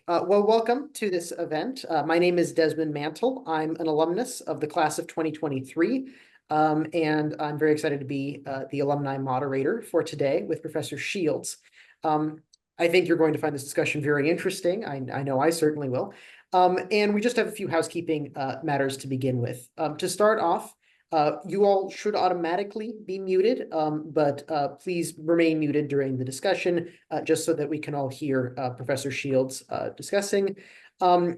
Well, welcome to this event. My name is Desmond Mantle. I'm an alumnus of the class of 2023, and I'm very excited to be the alumni moderator for today with Professor Shields. I think you're going to find this discussion very interesting. I know I certainly will. And we just have a few housekeeping matters to begin with. To start off, you all should automatically be muted, but please remain muted during the discussion, just so that we can all hear Professor Shields discussing.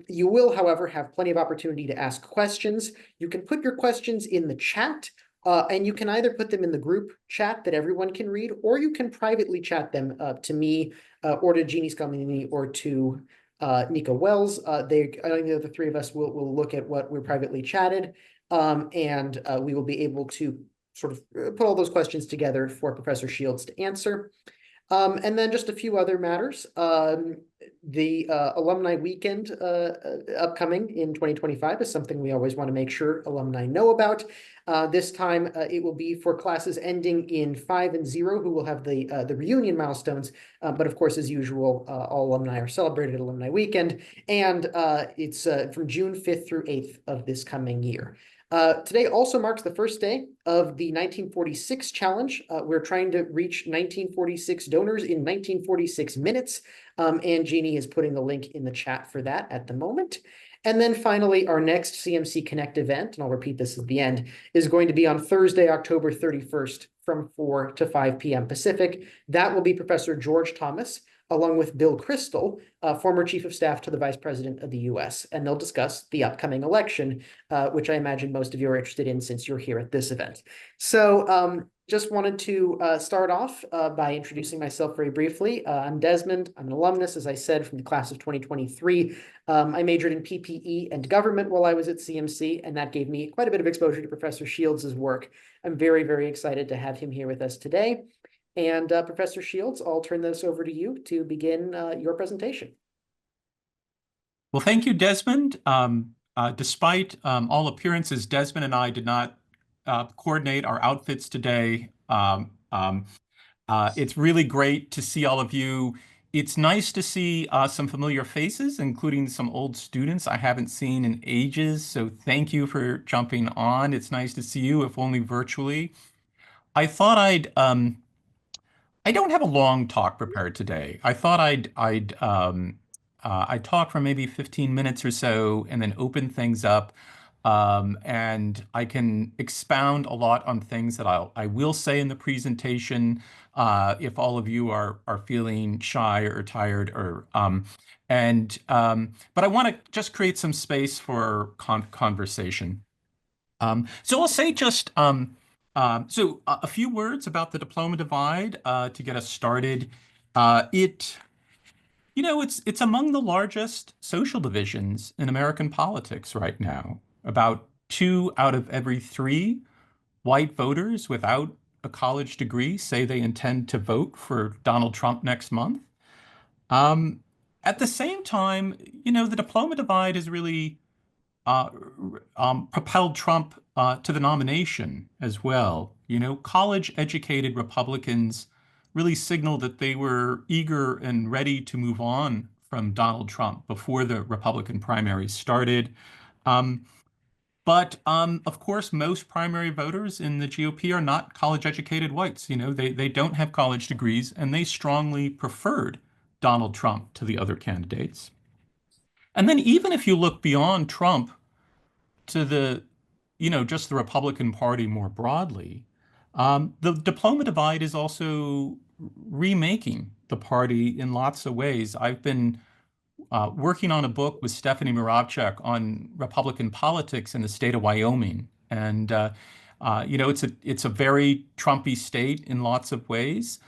You will, however, have plenty of opportunity to ask questions. You can put your questions in the chat, and you can either put them in the group chat that everyone can read, or you can privately chat them to me, or to Jeannie Scalmini, or to Nika Wells. I think the three of us will look at what we're privately chatted. And we will be able to sort of put all those questions together for Professor Shields to answer. And then just a few other matters. The alumni weekend upcoming in 2025 is something we always want to make sure alumni know about. This time it will be for classes ending in 5 and 0, who will have the reunion milestones. But of course, as usual, all alumni are celebrated at Alumni Weekend. And it's from June 5th through 8th of this coming year. Today also marks the first day of the 1946 challenge. We're trying to reach 1946 donors in 1946 minutes, and Jeannie is putting the link in the chat for that at the moment. And then finally, our next CMC Connect event, and I'll repeat this at the end, is going to be on Thursday, October 31st from 4 to 5 p.m. Pacific. That will be Professor George Thomas, along with Bill Kristol, former Chief of Staff to the Vice President of the U.S., and they'll discuss the upcoming election, which I imagine most of you are interested in since you're here at this event. So just wanted to start off by introducing myself very briefly. I'm Desmond. I'm an alumnus, as I said, from the class of 2023. I majored in PPE and government while I was at CMC, and that gave me quite a bit of exposure to Professor Shields' work. I'm very, very excited to have him here with us today. And Professor Shields, I'll turn this over to you to begin your presentation. Well, thank you, Desmond. Despite all appearances, Desmond and I did not coordinate our outfits today. It's really great to see all of you. It's nice to see some familiar faces, including some old students I haven't seen in ages. So thank you for jumping on. It's nice to see you, if only virtually. I thought I don't have a long talk prepared today. I thought I'd talk for maybe 15 minutes or so and then open things up. And I can expound a lot on things that I will say in the presentation if all of you are feeling shy or tired or but I want to just create some space for conversation. So I'll say just a few words about the diploma divide to get us started. It's among the largest social divisions in American politics right now. About 2 out of every 3 white voters without a college degree say they intend to vote for Donald Trump next month. At the same time, the diploma divide has really propelled Trump to the nomination as well. College-educated Republicans really signaled that they were eager and ready to move on from Donald Trump before the Republican primaries started. But of course, most primary voters in the GOP are not college-educated whites. They don't have college degrees, and they strongly preferred Donald Trump to the other candidates. And then even if you look beyond Trump to just the Republican Party more broadly, the diploma divide is also remaking the party in lots of ways. I've been working on a book with Stephanie Moravchik on Republican politics in the state of Wyoming. And, it's a very Trumpy state in lots of ways.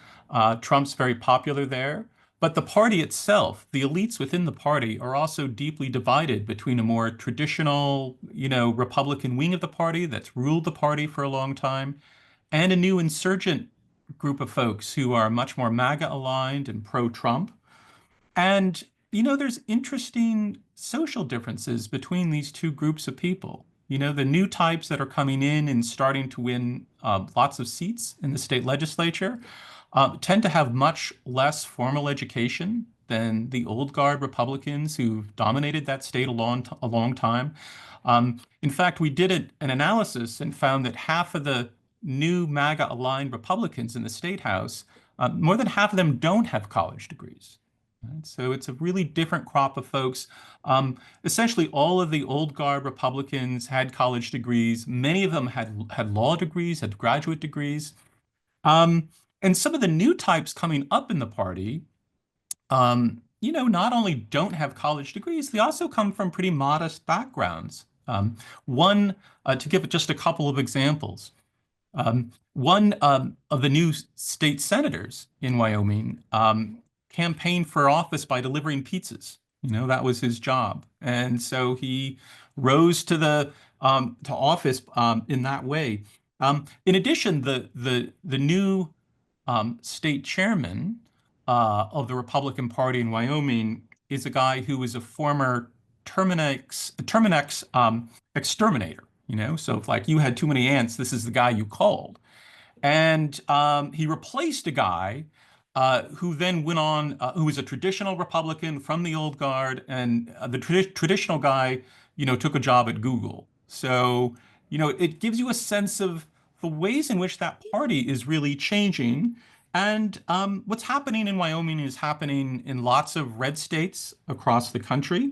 Trump's very popular there. But the party itself, the elites within the party, are also deeply divided between a more traditional, Republican wing of the party that's ruled the party for a long time, and a new insurgent group of folks who are much more MAGA aligned and pro-Trump. And, there's interesting social differences between these two groups of people. The new types that are coming in and starting to win lots of seats in the state legislature tend to have much less formal education than the old guard Republicans who've dominated that state a long time. In fact, we did an analysis and found that half of the new MAGA-aligned Republicans in the state house, more than half of them don't have college degrees. Right? So it's a really different crop of folks. Essentially, all of the old guard Republicans had college degrees. Many of them had law degrees, had graduate degrees. Um, and some of the new types coming up in the party, not only don't have college degrees, they also come from pretty modest backgrounds. To give just a couple of examples, one of the new state senators in Wyoming campaigned for office by delivering pizzas. That was his job, and so he rose to office in that way. In addition, the new state chairman of the Republican Party in Wyoming is a guy who was a former Terminex exterminator. So if like you had too many ants, this is the guy you called. And he replaced a guy who then went on, who was a traditional Republican from the old guard, and the traditional guy, took a job at Google. So, it gives you a sense of the ways in which that party is really changing. And what's happening in Wyoming is happening in lots of red states across the country.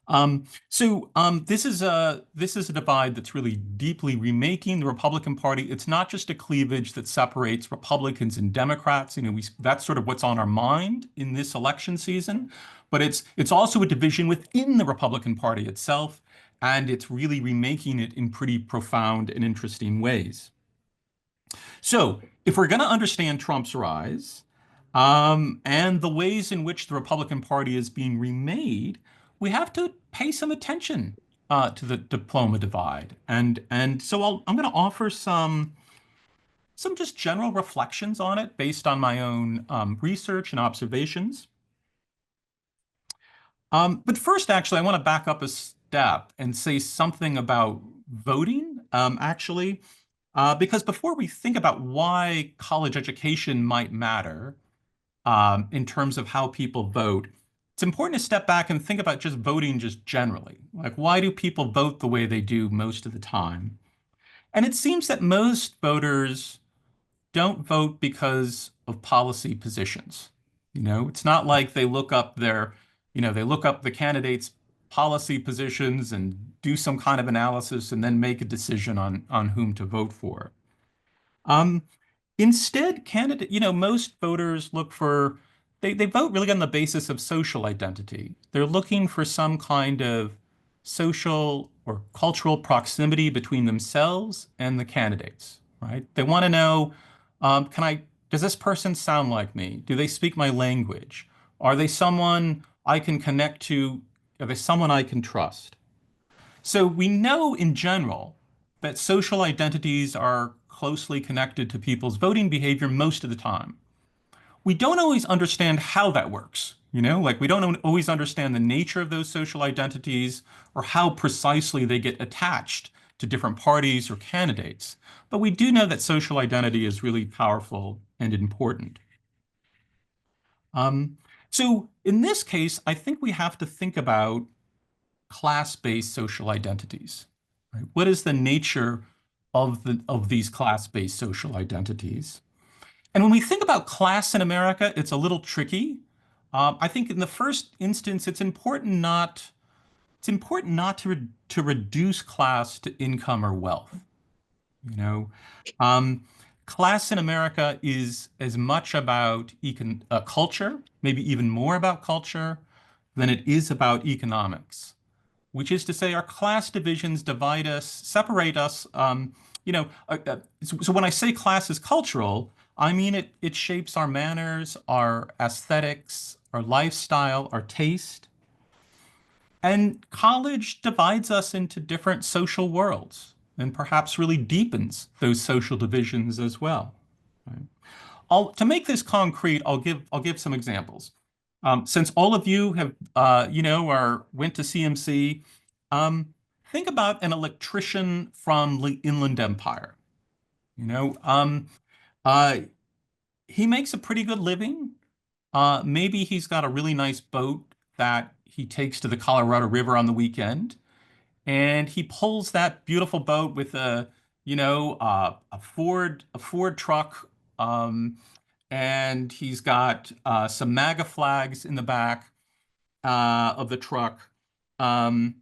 This is a divide that's really deeply remaking the Republican Party. It's not just a cleavage that separates Republicans and Democrats. That's sort of what's on our mind in this election season, but it's also a division within the Republican Party itself, and it's really remaking it in pretty profound and interesting ways. So, if we're going to understand Trump's rise, and the ways in which the Republican Party is being remade, we have to pay some attention to the diploma divide. And so I'm going to offer some just general reflections on it based on my own research and observations. But first, actually, I want to back up a step and say something about voting, actually, because before we think about why college education might matter, in terms of how people vote, it's important to step back and think about just voting just generally. Like, why do people vote the way they do most of the time? And it seems that most voters don't vote because of policy positions. It's not like they look up they look up the candidates' policy positions and do some kind of analysis and then make a decision on whom to vote for. Um, Instead, most voters they vote really on the basis of social identity. They're looking for some kind of social or cultural proximity between themselves and the candidates, right? They want to know, does this person sound like me? Do they speak my language? Are they someone I can connect to? Are they someone I can trust? So we know in general that social identities are closely connected to people's voting behavior most of the time. We don't always understand how that works. Like we don't always understand the nature of those social identities or how precisely they get attached to different parties or candidates. But we do know that social identity is really powerful and important. Um, so in this case, I think we have to think about class-based social identities. Right? What is the nature of these class-based social identities? And when we think about class in America, it's a little tricky. I think in the first instance, it's important not to reduce class to income or wealth. You know, um, Class in America is as much about culture, maybe even more about culture, than it is about economics, which is to say our class divisions divide us, separate us. So when I say class is cultural, I mean it shapes our manners, our aesthetics, our lifestyle, our taste. And college divides us into different social worlds and perhaps really deepens those social divisions as well. Right? To make this concrete, I'll give some examples. Since all of you have went to CMC, think about an electrician from the Inland Empire. You know, um, uh, he makes a pretty good living. Maybe he's got a really nice boat that he takes to the Colorado River on the weekend, and he pulls that beautiful boat with a Ford truck, and he's got some MAGA flags in the back of the truck. Um,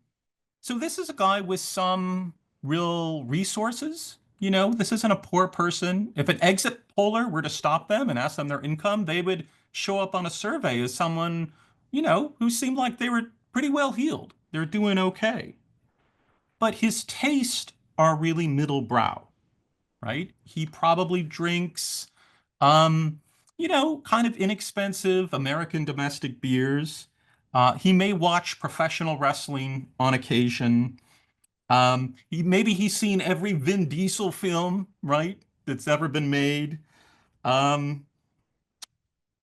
so this is a guy with some real resources. This isn't a poor person. If an exit poller were to stop them and ask them their income, they would show up on a survey as someone, who seemed like they were pretty well heeled. They're doing okay. But his tastes are really middle brow, right? He probably drinks, um, kind of inexpensive American domestic beers. He may watch professional wrestling on occasion. Maybe he's seen every Vin Diesel film, right, that's ever been made. Um,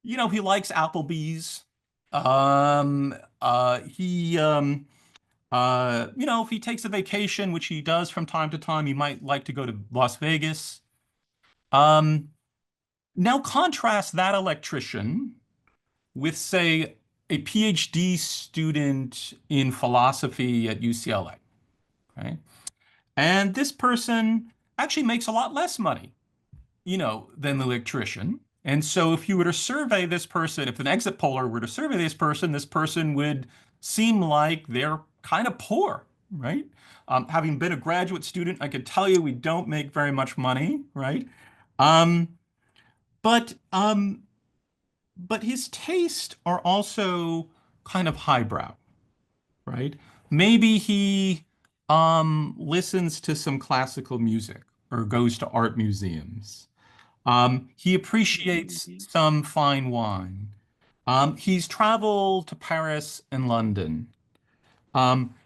he likes Applebee's. Um, he if he takes a vacation, which he does from time to time, he might like to go to Las Vegas. Um, Now contrast that electrician with, say, a PhD student in philosophy at UCLA, right? And this person actually makes a lot less money, than the electrician. And so if you were to survey this person, if an exit poller were to survey this person would seem like they're kind of poor, right? Having been a graduate student, I can tell you we don't make very much money, right? Um, but um, but his tastes are also kind of highbrow, right? Maybe he listens to some classical music or goes to art museums. He appreciates some fine wine. He's traveled to Paris and London.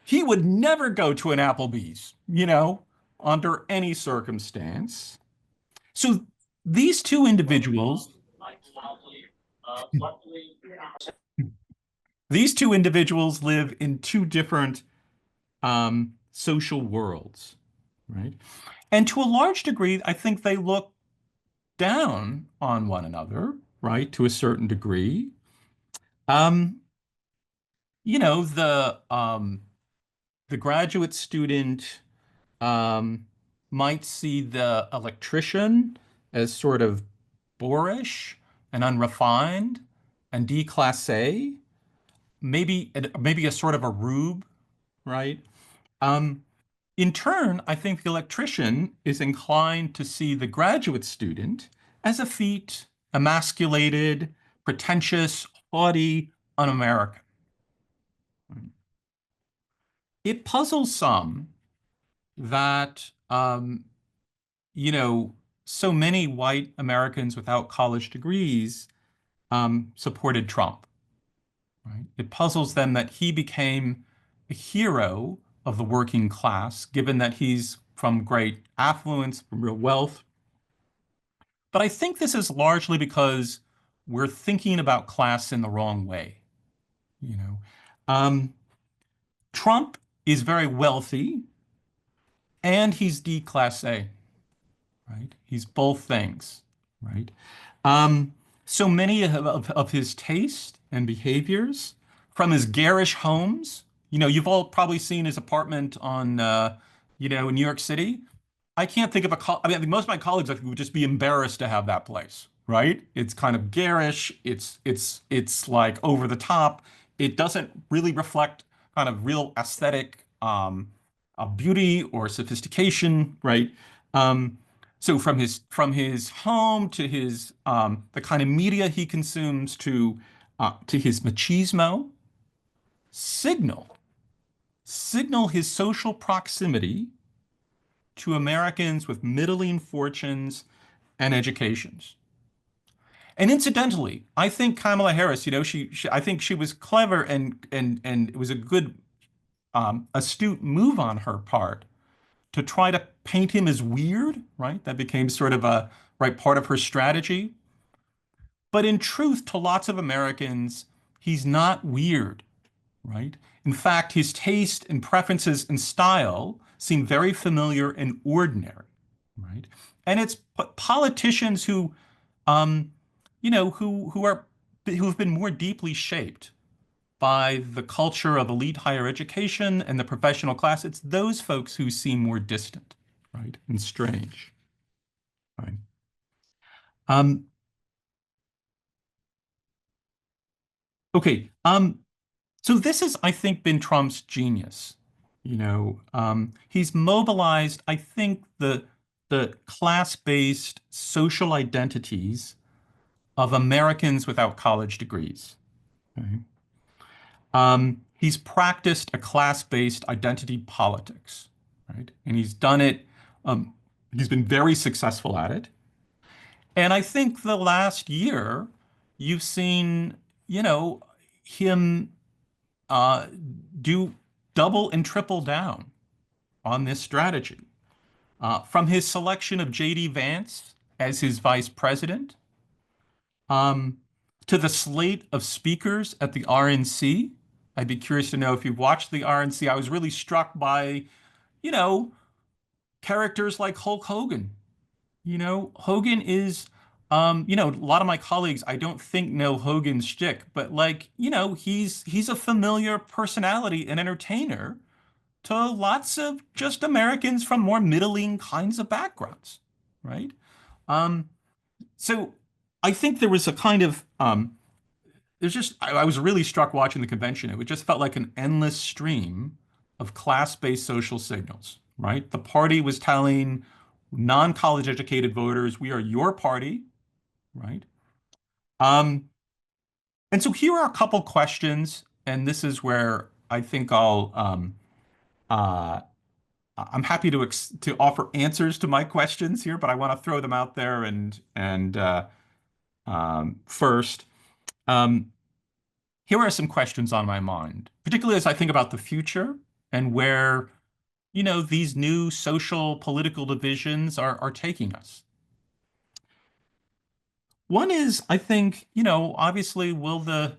He would never go to an Applebee's, under any circumstance. So these two individuals, these two individuals live in two different social worlds, right? And to a large degree, I think they look down on one another, right? To a certain degree. Um, you know, the graduate student um, might see the electrician as sort of boorish and unrefined and déclassé, maybe a sort of a rube, right? Um, in turn, I think the electrician is inclined to see the graduate student as effete, emasculated, pretentious, haughty, un-American. It puzzles some that, you know, so many white Americans without college degrees supported Trump, right? It puzzles them that he became a hero of the working class, given that he's from great affluence, from real wealth. But I think this is largely because we're thinking about class in the wrong way, you know. Um, Trump is very wealthy and he's declassé, right? He's both things, right? Um, so many of his taste and behaviors, from his garish homes, you've all probably seen his apartment on, in New York City. I can't think of I mean, most of my colleagues, I think, would just be embarrassed to have that place, right? It's kind of garish. It's like over the top. It doesn't really reflect kind of real aesthetic beauty or sophistication, right? Um, so from his home to his the kind of media he consumes to his machismo, signal signal his social proximity to Americans with middling fortunes and educations. And incidentally, I think Kamala Harris, I think she was clever and it was a good, astute move on her part to try to paint him as weird, right? That became sort of a right part of her strategy. But in truth, to lots of Americans, he's not weird, right? In fact, his taste and preferences and style seem very familiar and ordinary, right? And it's politicians who, um, who are who have been more deeply shaped by the culture of elite higher education and the professional class. It's those folks who seem more distant, right, and strange, right? Um, okay. So this has, I think, been Trump's genius. He's mobilized, I think, the class-based social identities of Americans without college degrees. Okay? He's practiced a class-based identity politics, right? And he's done it, um, he's been very successful at it. And I think the last year, you've seen, you know, him uh, do double and triple down on this strategy. From his selection of J.D. Vance as his vice president, um, to the slate of speakers at the RNC. I'd be curious to know if you've watched the RNC. I was really struck by, you know, characters like Hulk Hogan. Hogan is, a lot of my colleagues I don't think know Hogan's shtick, but like, he's a familiar personality and entertainer to lots of just Americans from more middling kinds of backgrounds, right? Um, so I think there was a kind of there's just I was really struck watching the convention. It just felt like an endless stream of class-based social signals, right? The party was telling non-college educated voters, we are your party, right? Um, and so here are a couple questions, and this is where I think uh, I'm happy to offer answers to my questions here, but I want to throw them out there and first. Um, Here are some questions on my mind, particularly as I think about the future and where, these new social political divisions are taking us. One is, I think, obviously, will the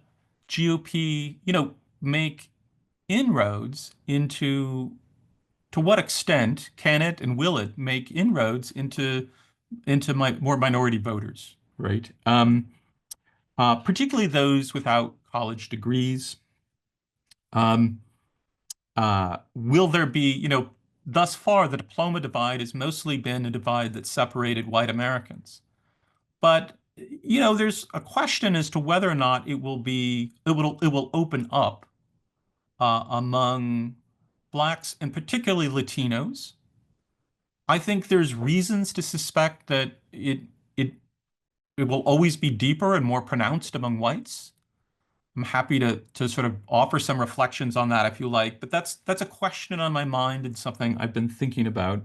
GOP, make inroads to what extent can it and will it make inroads into more minority voters, right? Particularly those without college degrees. Um, will there be, thus far, the diploma divide has mostly been a divide that separated white Americans. But, there's a question as to whether or not it will open up among blacks and particularly Latinos. I think there's reasons to suspect that it it will always be deeper and more pronounced among whites. I'm happy to sort of offer some reflections on that if you like, but that's a question on my mind and something I've been thinking about.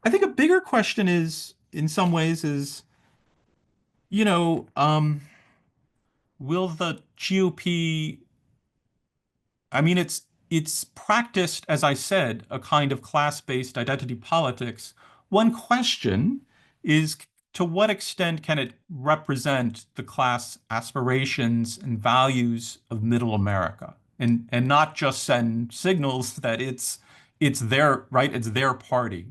I think a bigger question is, in some ways, is, you know, um, will the GOP, I mean, it's practiced, as I said, a kind of class-based identity politics. One question is to what extent can it represent the class aspirations and values of middle America and not just send signals that it's their right, it's their party,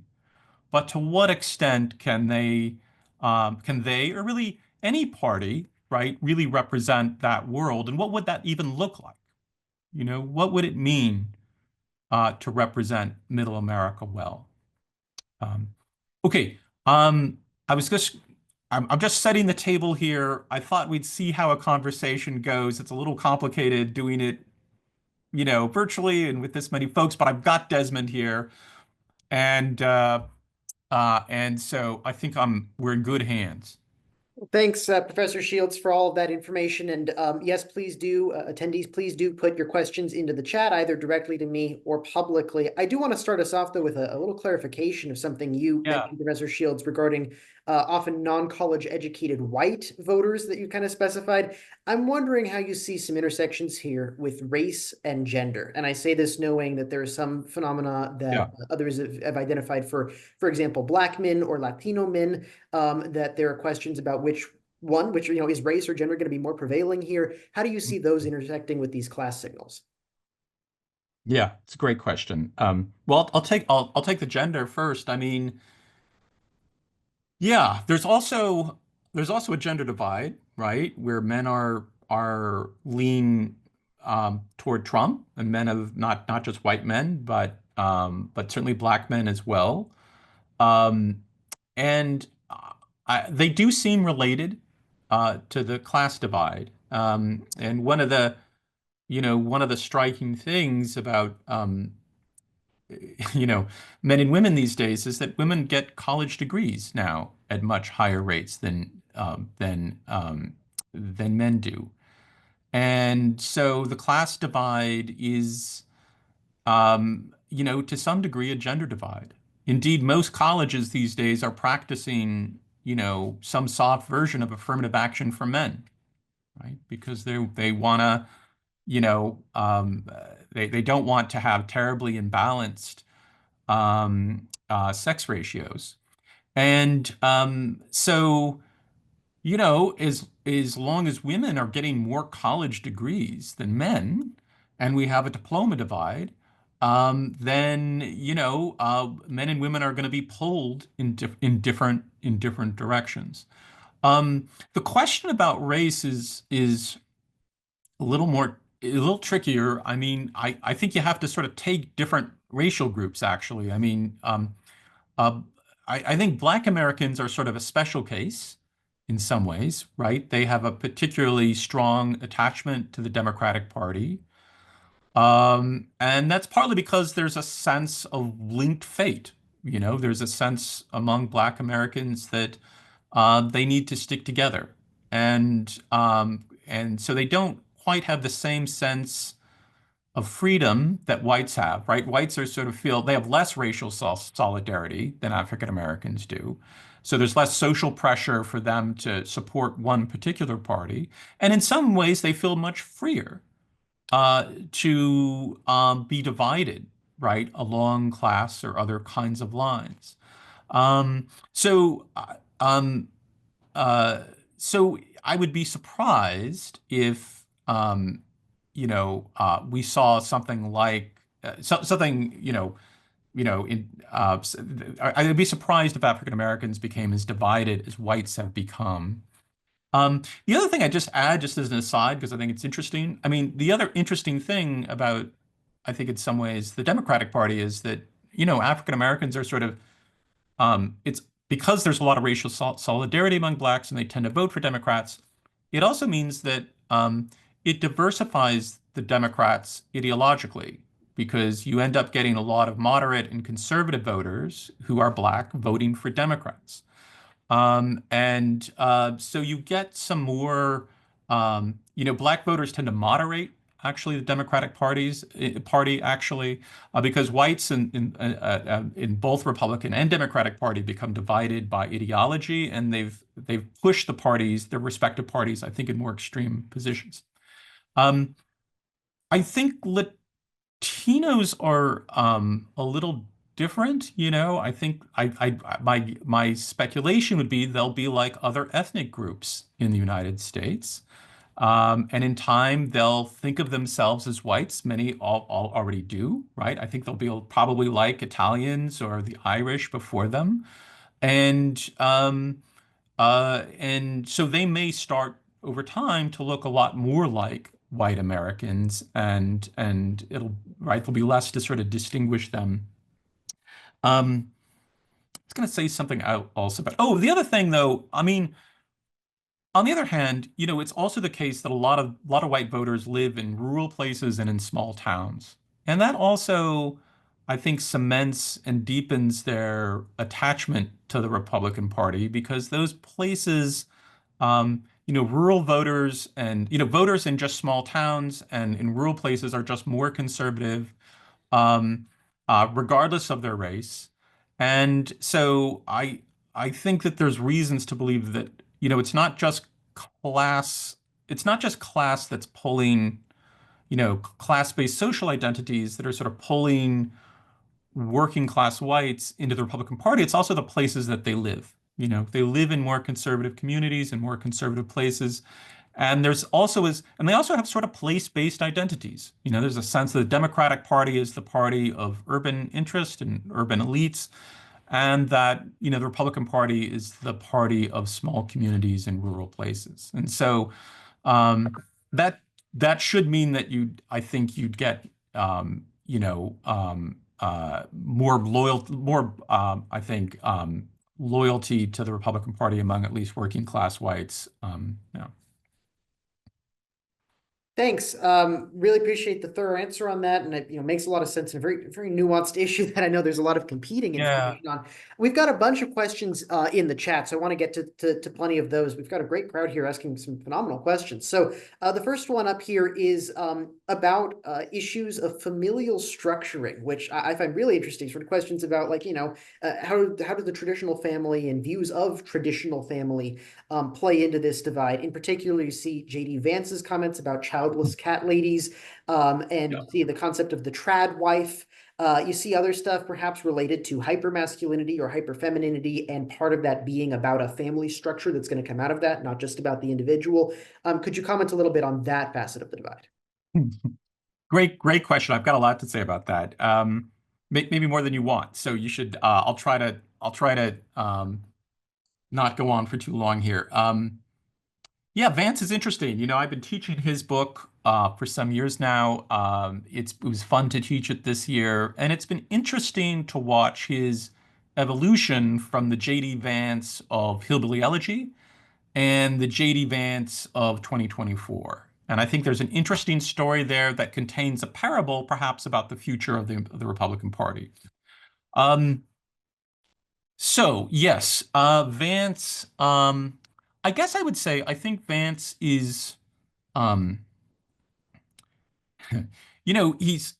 but to what extent can they or really any party, right, really represent that world, and what would that even look like? What would it mean to represent Middle America well? Um, okay, I was just, I'm just setting the table here. I thought we'd see how a conversation goes. It's a little complicated doing it, virtually and with this many folks, but I've got Desmond here, and so I think we're in good hands. Thanks, Professor Shields, for all of that information. And yes, please do, attendees, please do put your questions into the chat, either directly to me or publicly. I do want to start us off, though, with a little clarification of something you Yeah, mentioned, Professor Shields, regarding often non-college educated white voters that you kind of specified. I'm wondering how you see some intersections here with race and gender. And I say this knowing that there are some phenomena that yeah. others have identified for example, Black men or Latino men, that there are questions about which is race or gender going to be more prevailing here? How do you see those intersecting with these class signals? Yeah, it's a great question. Well, I'll take the gender first. I mean, yeah, there's also a gender divide, right? Where men are lean toward Trump, and men of not just white men, but certainly black men as well. Um, and they do seem related to the class divide. And one of the striking things about you know, men and women these days is that women get college degrees now at much higher rates than men do. And so the class divide is, to some degree, a gender divide. Indeed, most colleges these days are practicing, some soft version of affirmative action for men, right? Because they want to, they don't want to have terribly imbalanced sex ratios. And so, as long as women are getting more college degrees than men, and we have a diploma divide, then men and women are going to be pulled in different directions. The question about race is a little trickier. I mean, I think you have to sort of take different racial groups, actually. I mean, uh, I think Black Americans are sort of a special case in some ways, right? They have a particularly strong attachment to the Democratic Party. And that's partly because there's a sense of linked fate. There's a sense among Black Americans that they need to stick together. And so they don't quite have the same sense of freedom that whites have, right? Whites are sort of feel they have less racial solidarity than African Americans do. So there's less social pressure for them to support one particular party. And in some ways, they feel much freer to be divided, right, along class or other kinds of lines. Um, so, uh, um, uh, so I would be surprised if we saw something like something in I'd be surprised if African Americans became as divided as whites have become. The other thing I just add, just as an aside, because I think it's interesting. I mean, the other interesting thing about, I think in some ways, the Democratic Party is that, African Americans are sort of, it's because there's a lot of racial solidarity among blacks and they tend to vote for Democrats. It also means that it diversifies the Democrats ideologically because you end up getting a lot of moderate and conservative voters who are black voting for Democrats. And so you get some more, black voters tend to moderate actually the Democratic party actually, because whites in both Republican and Democratic Party become divided by ideology, and they've pushed their respective parties, I think, in more extreme positions. Um, I think Latinos are a little different, I think my speculation would be they'll be like other ethnic groups in the United States. And in time, they'll think of themselves as whites. Many all already do, right? I think they'll be probably like Italians or the Irish before them. And so they may start over time to look a lot more like white Americans, and there'll be less to sort of distinguish them. I was going to say something also about, oh, the other thing though, I mean, on the other hand, it's also the case that a lot of white voters live in rural places and in small towns. And that also, I think, cements and deepens their attachment to the Republican Party because those places, rural voters and, voters in just small towns and in rural places are just more conservative, um, regardless of their race. And so I think that there's reasons to believe that, it's not just class, it's not just class that's pulling, class-based social identities that are sort of pulling working class whites into the Republican Party. It's also the places that they live. They live in more conservative communities and more conservative places. And they also have sort of place-based identities. There's a sense that the Democratic Party is the party of urban interest and urban elites. and that, the Republican Party is the party of small communities and rural places. And so um, that that should mean that I think you'd get more I think loyalty to the Republican Party among at least working class whites. Thanks. Really appreciate the thorough answer on that, and it makes a lot of sense and a very nuanced issue that I know there's a lot of competing Yeah. information on. We've got a bunch of questions in the chat, so I want to get to plenty of those. We've got a great crowd here asking some phenomenal questions. So the first one up here is about issues of familial structuring, which I find really interesting. Sort of questions about like how do the traditional family and views of traditional family play into this divide. In particular, you see J.D. Vance's comments about childless cat ladies, and Yeah. you see the concept of the trad wife. You see other stuff perhaps related to hypermasculinity or hyperfemininity, and part of that being about a family structure that's going to come out of that, not just about the individual. Could you comment a little bit on that facet of the divide? Great question. I've got a lot to say about that. Maybe more than you want. So you should. I'll try to not go on for too long here. Yeah, Vance is interesting. I've been teaching his book for some years now. It was fun to teach it this year, and it's been interesting to watch his evolution from the J.D. Vance of Hillbilly Elegy and the J.D. Vance of 2024. And I think there's an interesting story there that contains a parable, perhaps, about the future of the Republican Party. Um, so yes, Vance. I guess I would say I think Vance is, um, he's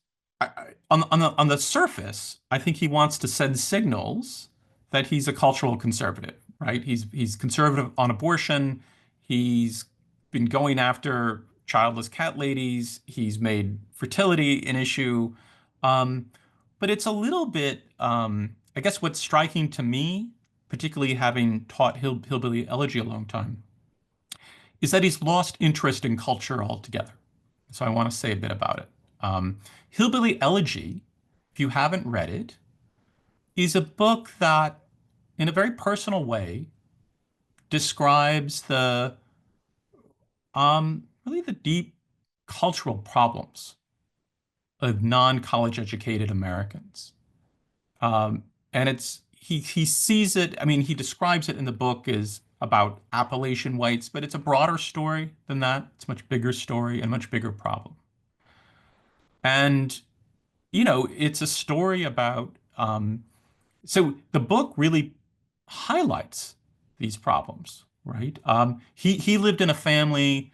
on the surface. I think he wants to send signals that he's a cultural conservative, right? He's conservative on abortion. He's been going after childless cat ladies. He's made fertility an issue. Um, but it's a little bit, I guess what's striking to me, particularly having taught Hillbilly Elegy a long time, is that he's lost interest in culture altogether. So I want to say a bit about it. Hillbilly Elegy, if you haven't read it, is a book that, in a very personal way, describes really the deep cultural problems of non-college educated Americans. And he sees it. I mean, he describes it in the book as about Appalachian whites, but it's a broader story than that. It's a much bigger story and much bigger problem. And it's a story about. So the book really highlights these problems, right? He lived in a family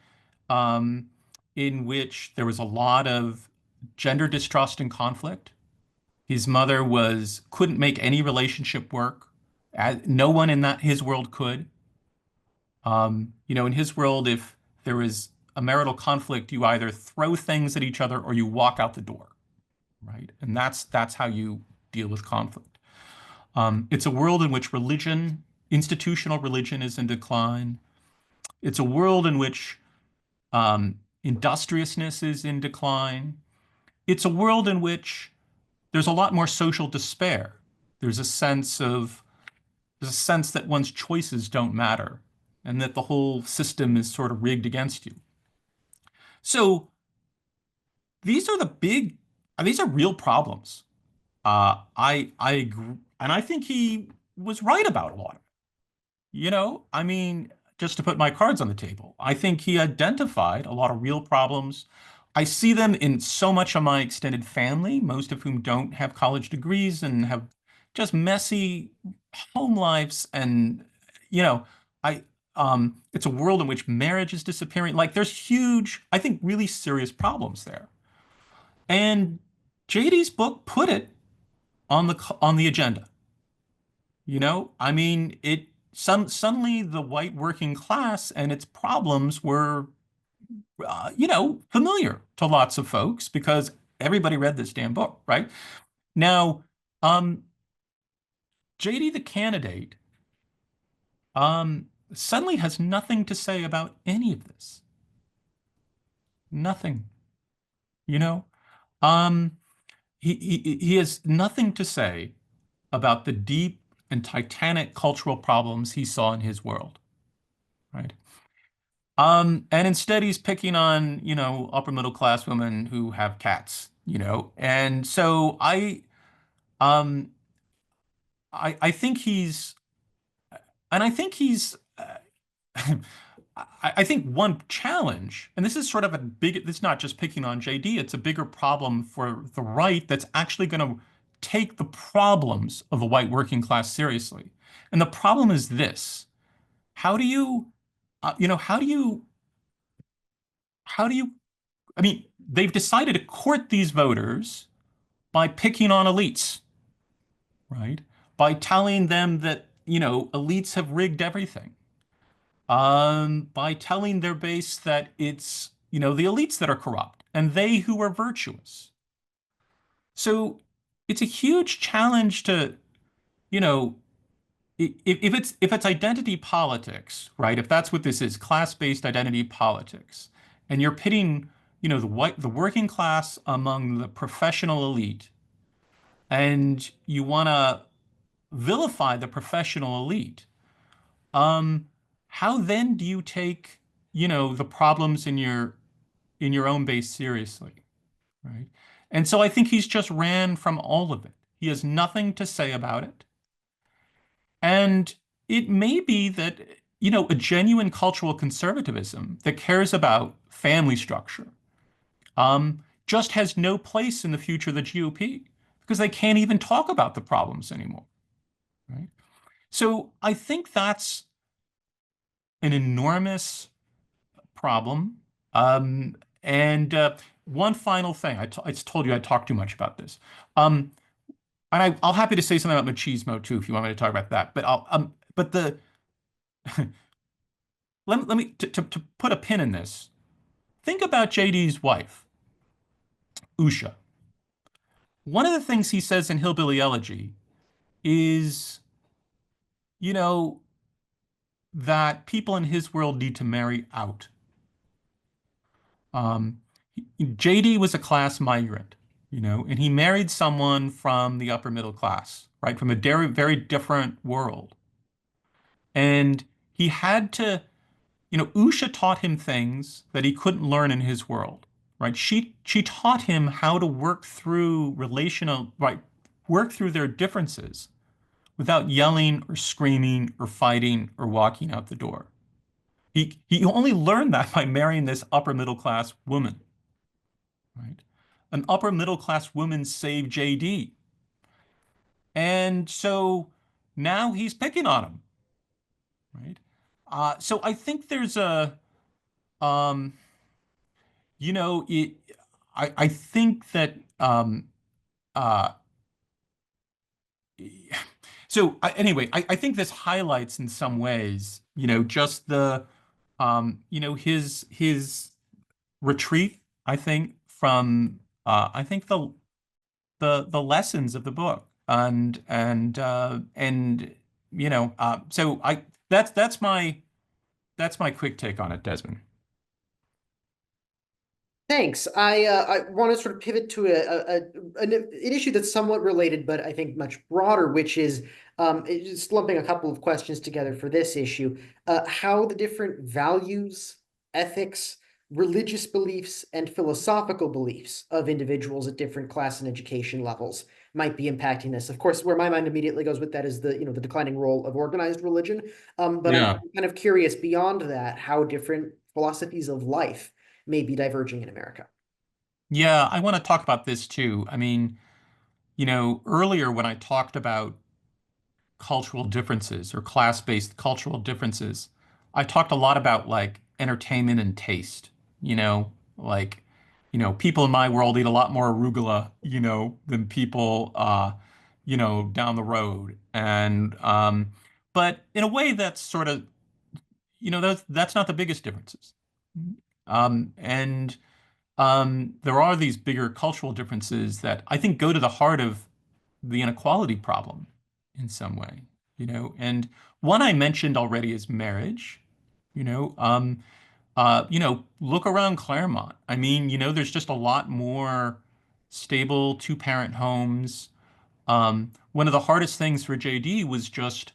um, in which there was a lot of gender distrust and conflict. His mother couldn't make any relationship work. No one in his world could. In his world, if there was a marital conflict, you either throw things at each other or you walk out the door, right? And that's how you deal with conflict. It's a world in which institutional religion is in decline. It's a world in which industriousness is in decline. It's a world in which there's a lot more social despair. There's a sense of there's a sense that one's choices don't matter and that the whole system is sort of rigged against you. So these are real problems. I agree, and I think he was right about a lot of it. I mean, just to put my cards on the table, I think he identified a lot of real problems. I see them in so much of my extended family, most of whom don't have college degrees and have just messy home lives. And, you know, I, it's a world in which marriage is disappearing. Like there's huge, I think, really serious problems there. And JD's book put it on the agenda. I mean, suddenly the white working class and its problems were, familiar to lots of folks because everybody read this damn book, right? Now, um, JD the candidate, suddenly has nothing to say about any of this. Nothing, you know? Um, he has nothing to say about the deep and titanic cultural problems he saw in his world, right? And instead he's picking on, upper middle class women who have cats, And so um, I think I think one challenge, and this is sort of it's not just picking on JD, it's a bigger problem for the right that's actually going to take the problems of the white working class seriously. And the problem is this: how do you, how do you, how do you, I mean, they've decided to court these voters by picking on elites, right? By telling them that, elites have rigged everything. By telling their base that it's, the elites that are corrupt and they who are virtuous. So it's a huge challenge to, you know, if it's identity politics, right? If that's what this is, class-based identity politics, and you're pitting, the working class among the professional elite, and you want to vilify the professional elite, um, how then do you take, the problems in your own base seriously, right? And so I think he's just ran from all of it. He has nothing to say about it. And it may be that, a genuine cultural conservatism that cares about family structure, just has no place in the future of the GOP because they can't even talk about the problems anymore, right? So I think that's an enormous problem. And one final thing, I told you I talked too much about this. And I'll happy to say something about machismo too, if you want me to talk about that. But let me to put a pin in this. Think about JD's wife, Usha. One of the things he says in Hillbilly Elegy is, you know, that people in his world need to marry out. Um, JD was a class migrant, and he married someone from the upper middle class, right, from a very, very different world. And he had to, Usha taught him things that he couldn't learn in his world, right? She taught him how to work through work through their differences without yelling or screaming or fighting or walking out the door. He only learned that by marrying this upper middle class woman, right? An upper middle class woman saved JD. And so now he's picking on him, right? So I think there's um, it, I think that, uh, anyway, I think this highlights in some ways, just his retreat, I think, from, I think the lessons of the book and so that's my quick take on it, Desmond. Thanks. I want to sort of pivot to an issue that's somewhat related, but I think much broader, which is just lumping a couple of questions together for this issue. How the different values, ethics, religious beliefs, and philosophical beliefs of individuals at different class and education levels might be impacting this. Of course, where my mind immediately goes with that is the declining role of organized religion. But I'm Yeah. kind of curious beyond that, how different philosophies of life may be diverging in America. Yeah, I want to talk about this too. I mean, earlier when I talked about cultural differences or class-based cultural differences, I talked a lot about like entertainment and taste, like, people in my world eat a lot more arugula, than people, down the road. But in a way that's sort of, that's not the biggest differences. And there are these bigger cultural differences that I think go to the heart of the inequality problem in some way, and one I mentioned already is marriage, you know, um, look around Claremont. I mean, there's just a lot more stable two-parent homes. One of the hardest things for JD was just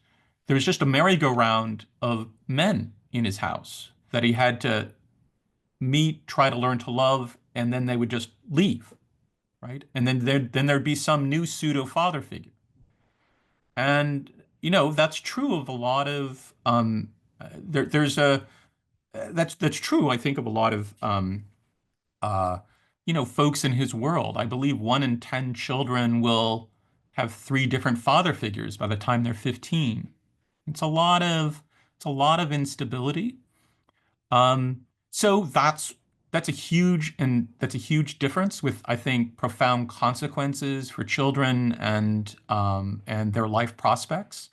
there was just a merry-go-round of men in his house that he had to meet, try to learn to love, and then they would just leave, right? And then there'd be some new pseudo father figure. And that's true of a lot of there's a that's true, I think, of a lot of uh, folks in his world. I believe 1 in 10 children will have three different father figures by the time they're 15. It's a lot of it's a lot of instability. So that's a huge difference with, I think, profound consequences for children and their life prospects.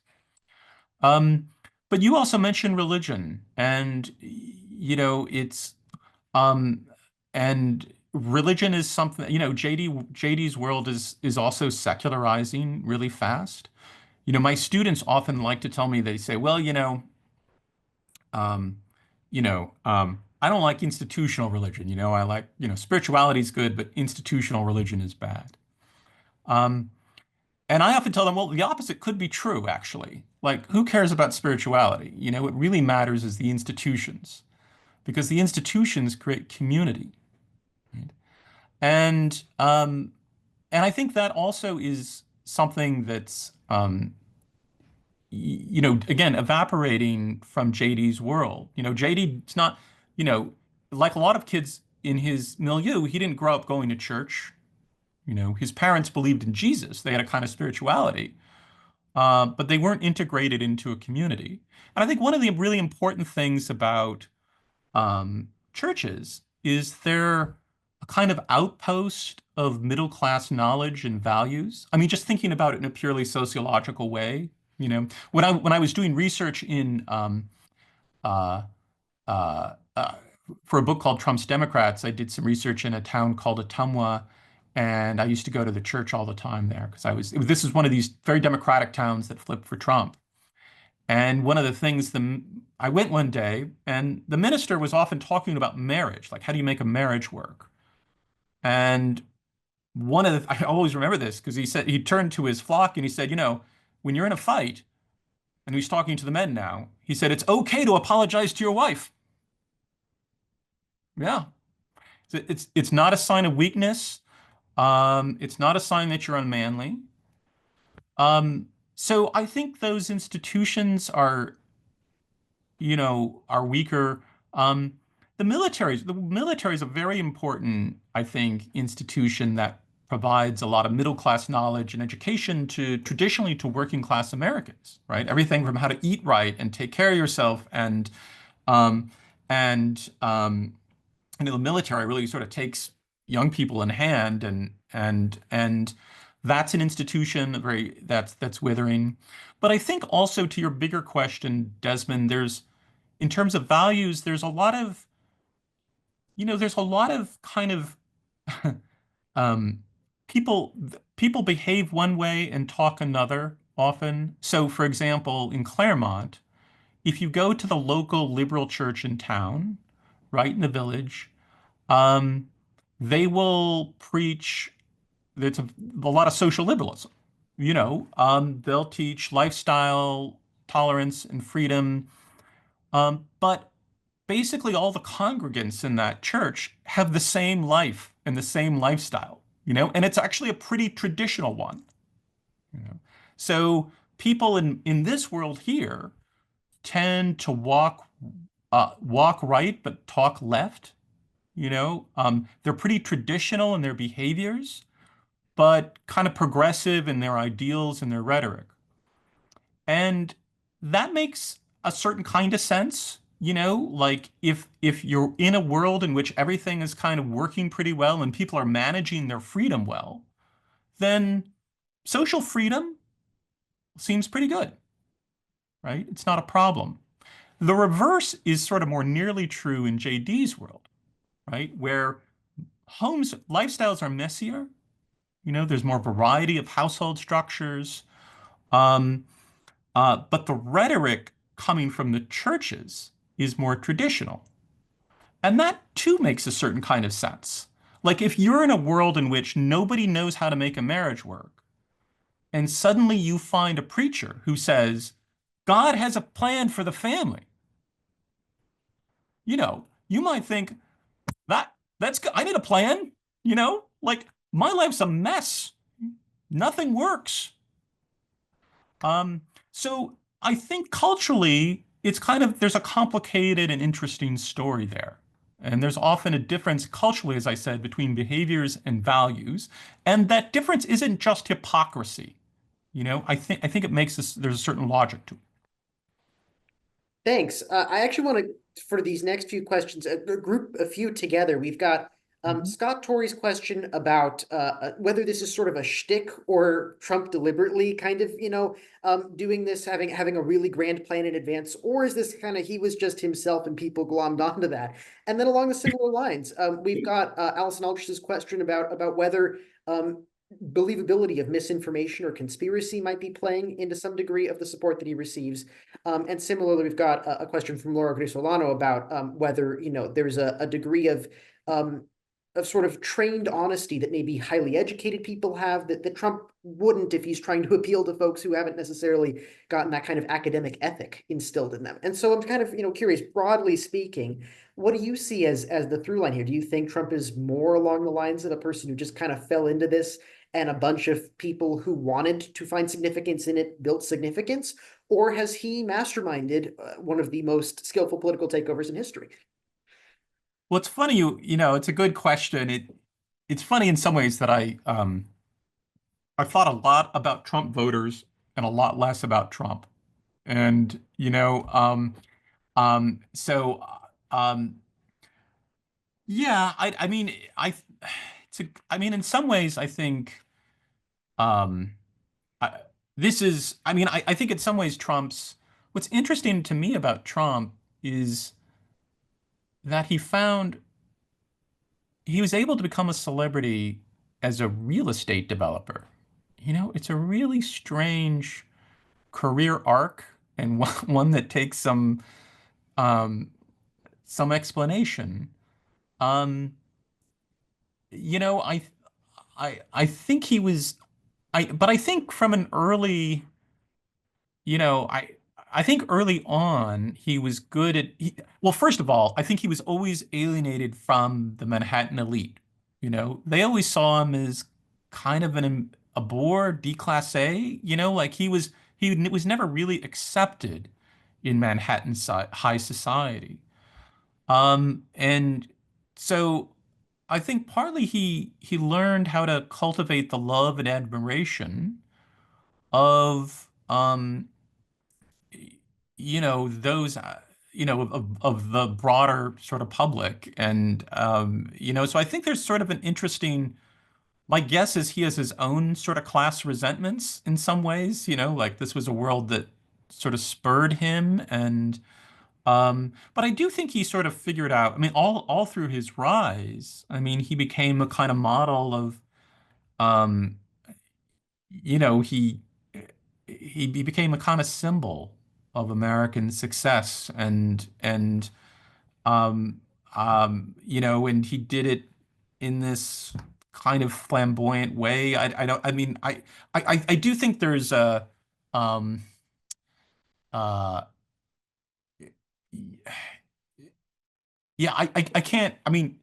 Um, but you also mentioned religion, and it's um, and religion is something, JD's world is also secularizing really fast. My students often like to tell me, they say, well, um, I don't like institutional religion. I like, spirituality is good, but institutional religion is bad. Um, and I often tell them, well, the opposite could be true, actually. Like, who cares about spirituality? What really matters is the institutions, because the institutions create community. Right? And and I think that also is something that's again, evaporating from JD's world. JD's not, you know, like a lot of kids in his milieu, he didn't grow up going to church. His parents believed in Jesus. They had a kind of spirituality, but they weren't integrated into a community. And I think one of the really important things about churches is they're a kind of outpost of middle class knowledge and values. I mean, just thinking about it in a purely sociological way. When I was doing research in uh, uh, uh, for a book called Trump's Democrats, I did some research in a town called Ottumwa, and I used to go to the church all the time there because this is one of these very democratic towns that flipped for Trump. And one of the things I went one day, and the minister was often talking about marriage, like how do you make a marriage work? And I always remember this because he turned to his flock and he said, when you're in a fight, and he's talking to the men now, he said, it's okay to apologize to your wife. Yeah. It's not a sign of weakness. It's not a sign that you're unmanly. So I think those institutions are weaker. Um, the military is a very important, I think, institution that provides a lot of middle class knowledge and education to traditionally to working class Americans, right? Everything from how to eat right and take care of yourself um, and the military really sort of takes young people in hand and that's an institution that's withering. But I think also to your bigger question, Desmond, in terms of values, there's a lot of kind of um, people people behave one way and talk another often. So, for example, in Claremont, if you go to the local liberal church in town, right in the village, um, they will preach. There's a lot of social liberalism. They'll teach lifestyle tolerance and freedom. But basically, all the congregants in that church have the same life and the same lifestyle, and it's actually a pretty traditional one. You know? So people in this world here tend to walk right but talk left. They're pretty traditional in their behaviors, but kind of progressive in their ideals and their rhetoric. And that makes a certain kind of sense, like if you're in a world in which everything is kind of working pretty well and people are managing their freedom well, then social freedom seems pretty good, right? It's not a problem. The reverse is sort of more nearly true in JD's world, right? Where homes, lifestyles are messier. There's more variety of household structures. Um, but the rhetoric coming from the churches is more traditional. And that too makes a certain kind of sense. Like if you're in a world in which nobody knows how to make a marriage work, And suddenly you find a preacher who says, God has a plan for the family. You might think that's good. I need a plan, like my life's a mess. Nothing works. So I think culturally, it's kind of there's a complicated and interesting story there. And there's often a difference culturally, as I said, between behaviors and values. And that difference isn't just hypocrisy. I think it makes this, there's a certain logic to it. Thanks. I actually want to, for these next few questions, group a few together. We've got Mhm. Scott Torrey's question about whether this is sort of a shtick or Trump deliberately kind of, doing this, having a really grand plan in advance, or is this kind of he was just himself and people glommed onto that? And then along the similar lines, we've got Allison Aldrich's question about whether believability of misinformation or conspiracy might be playing into some degree of the support that he receives. And similarly, we've got a question from Laura Grisolano about whether there's a degree um, of sort of trained honesty that maybe highly educated people have that Trump wouldn't if he's trying to appeal to folks who haven't necessarily gotten that kind of academic ethic instilled in them. And so I'm kind of curious, broadly speaking, what do you see as the through line here? Do you think Trump is more along the lines of a person who just kind of fell into this and a bunch of people who wanted to find significance in it built significance? Or has he masterminded one of the most skillful political takeovers in history? Well, it's funny, it's a good question. It's funny in some ways that I thought a lot about Trump voters and a lot less about Trump. And, so yeah, I mean, I mean, in some ways, I think um, I, I mean, I think in some ways, what's interesting to me about Trump is that he was able to become a celebrity as a real estate developer. It's a really strange career arc and one that takes um, some explanation. Um, you know, I think he was but I think from an early, you know, I think early on he was good well, first of all, I think he was always alienated from the Manhattan elite. They always saw him as kind of a bore, D-class A, like he was never really accepted in Manhattan high society. And so I think partly he learned how to cultivate the love and admiration of those of the broader sort of public. And so I think there's sort of an interesting, my guess is he has his own sort of class resentments in some ways, like this was a world that sort of spurred him. And but I do think he sort of figured out, I mean, all through his rise, I mean, he became a kind of model of um you know, he became a kind of symbol of American success. Um and he did it in this kind of flamboyant way. I don't I mean I do think there's a um uh yeah, I can't, I mean,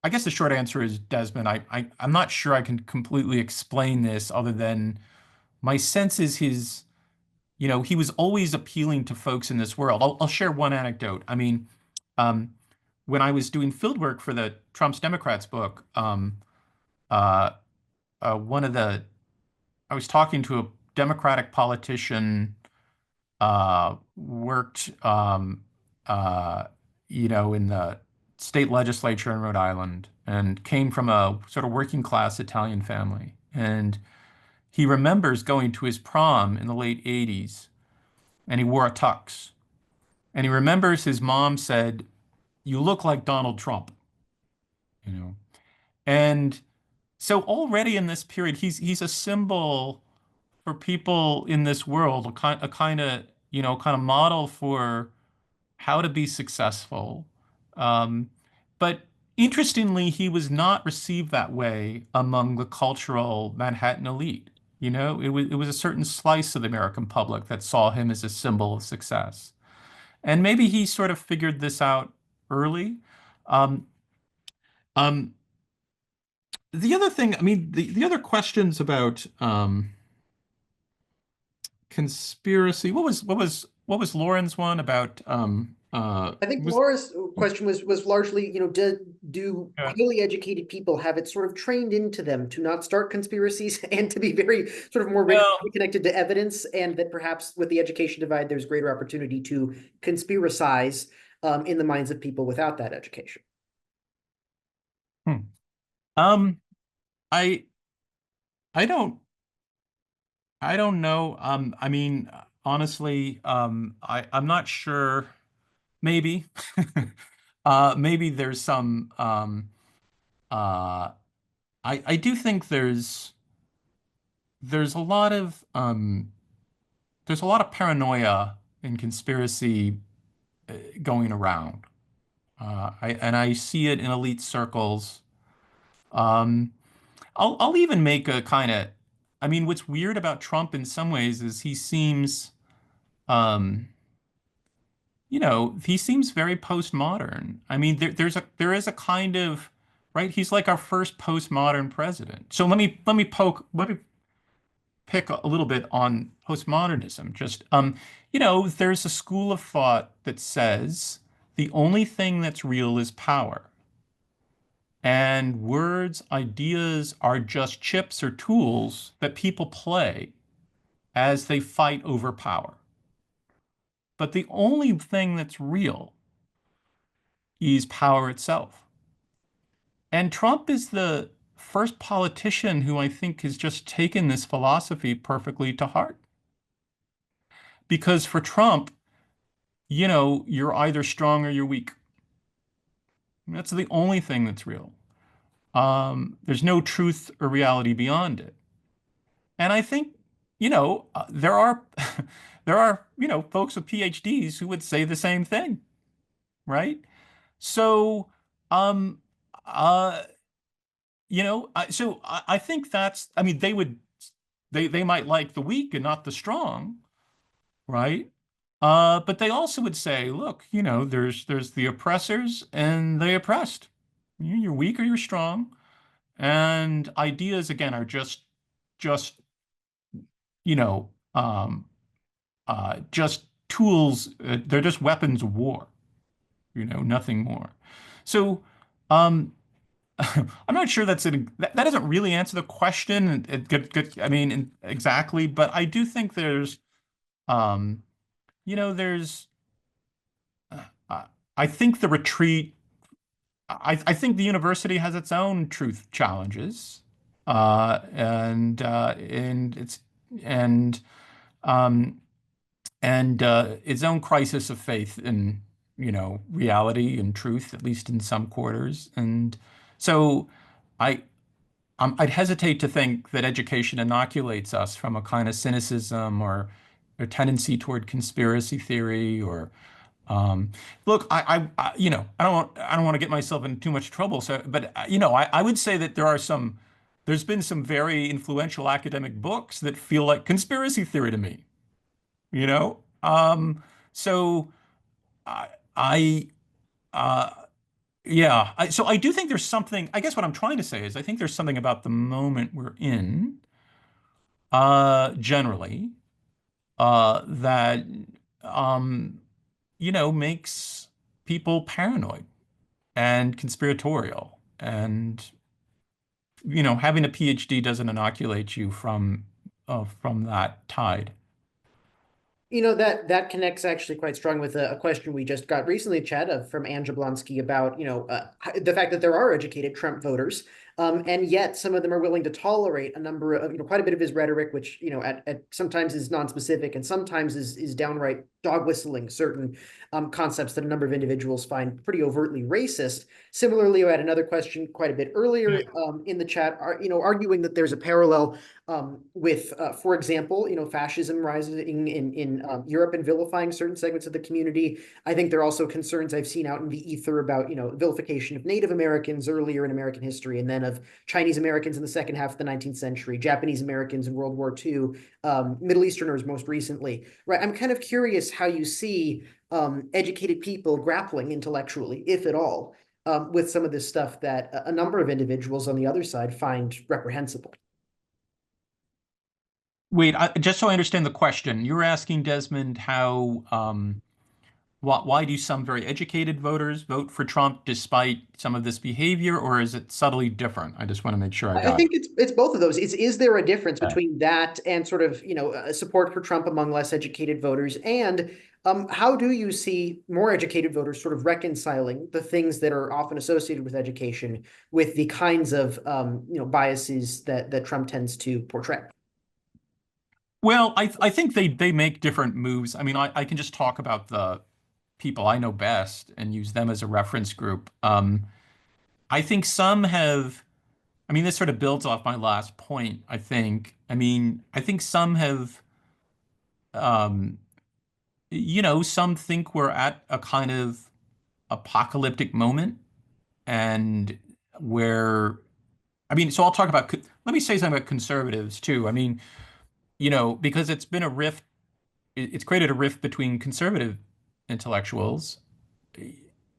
I guess the short answer is Desmond. I'm not sure I can completely explain this other than my sense is he was always appealing to folks in this world. I'll share one anecdote. I mean, um, when I was doing field work for the Trump's Democrats book, uh, one of the, I was talking to a Democratic politician, worked, uh, in the state legislature in Rhode Island and came from a sort of working class Italian family. And he remembers going to his prom in the late 80s and he wore a tux. And he remembers his mom said, "You look like Donald Trump," you know. And so already in this period, he's a symbol for people in this world, a kind of model for how to be successful. Um, but interestingly, he was not received that way among the cultural Manhattan elite. You know, it was a certain slice of the American public that saw him as a symbol of success. And maybe he sort of figured this out early. Um, um, the other thing, I mean, the other questions about conspiracy. What was Lauren's one about I think was Laura's question was largely, do yeah. highly educated people have it sort of trained into them to not start conspiracies and to be very sort of more rigorously Well, connected to evidence, and that perhaps with the education divide, there's greater opportunity to conspiracize in the minds of people without that education. hmm. Um, I I don't I don't know. I mean, honestly, I'm not sure. Maybe, maybe there's some. I do think there's a lot of paranoia and conspiracy going around. I see it in elite circles. Um, I'll even make a kind of, I mean, what's weird about Trump in some ways is um, he seems very postmodern. I mean, there is a kind of, right? He's like our first postmodern president. So let me pick a little bit on postmodernism. Just, there's a school of thought that says the only thing that's real is power. And words, ideas are just chips or tools that people play as they fight over power. But the only thing that's real is power itself. And Trump is the first politician who I think has just taken this philosophy perfectly to heart. Because for Trump, you're either strong or you're weak. That's the only thing that's real. There's no truth or reality beyond it. And I think, there are there are, folks with PhDs who would say the same thing, right? So, um, uh, I think I mean, they might like the weak and not the strong, right? But they also would say, look, there's the oppressors and the oppressed. You're weak or you're strong, and ideas again are just you know, um, just tools. They're just weapons of war, nothing more. So, um, I'm not sure that doesn't really answer the question. I mean, exactly, but I do think um, there's, uh, I think the retreat, I think the university has its own truth challenges, and and, um, its own crisis of faith in, reality and truth, at least in some quarters. And so I, I'd hesitate to think that education inoculates us from a kind of cynicism or a tendency toward conspiracy theory or um, look, I don't want to get myself in too much trouble. So, but I would say that there's been some very influential academic books that feel like conspiracy theory to me. You know, so I, I, uh, yeah. So I do think there's something. I guess what I'm trying to say is I think there's something about the moment we're in, generally, that um, makes people paranoid and conspiratorial. And, having a PhD doesn't inoculate you from that tide. That connects actually quite strong with a question we just got recently, Chad, from Anne Jablonski about, the fact that there are educated Trump voters, and yet some of them are willing to tolerate a number of, quite a bit of his rhetoric, which, at sometimes is non-specific and sometimes is downright dog whistling certain concepts that a number of individuals find pretty overtly racist. Similarly, I had another question quite a bit earlier in the chat, arguing that there's a parallel with, for example, fascism rising in Europe and vilifying certain segments of the community. I think there are also concerns I've seen out in the ether about, vilification of Native Americans earlier in American history, and then again of Chinese Americans in the second half of the 19th century, Japanese Americans in World War II, Middle Easterners most recently, right? I'm kind of curious how you see educated people grappling intellectually, if at all, with some of this stuff that a number of individuals on the other side find reprehensible. Wait, just so I understand the question, you're asking Desmond how why do some very educated voters vote for Trump despite some of this behavior, or is it subtly different? I just want to make sure I I got think it's both of those. Is there a difference it. between that and sort of, support for Trump among less educated voters? And how do you see more educated voters sort of reconciling the things that are often associated with education with the kinds of biases that Trump tends to portray? Well, I think they make different moves. I mean, I can just talk about the people I know best and use them as a reference group. I think some have, I mean, this sort of builds off my last point, I think. I mean, I think some have, um, some think we're at a kind of apocalyptic moment and where, I mean, so I'll talk about, let me say something about conservatives too. I mean, because it's been a rift, it's created a rift between conservative intellectuals.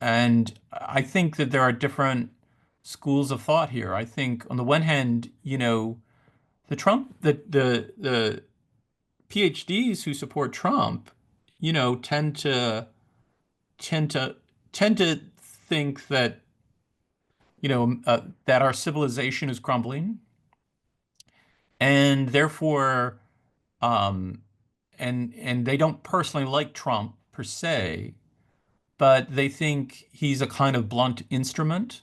And I think that there are different schools of thought here. I think on the one hand, the PhDs who support Trump, tend to tend to tend to think that, that our civilization is crumbling, and therefore, um, and they don't personally like Trump per se, but they think he's a kind of blunt instrument.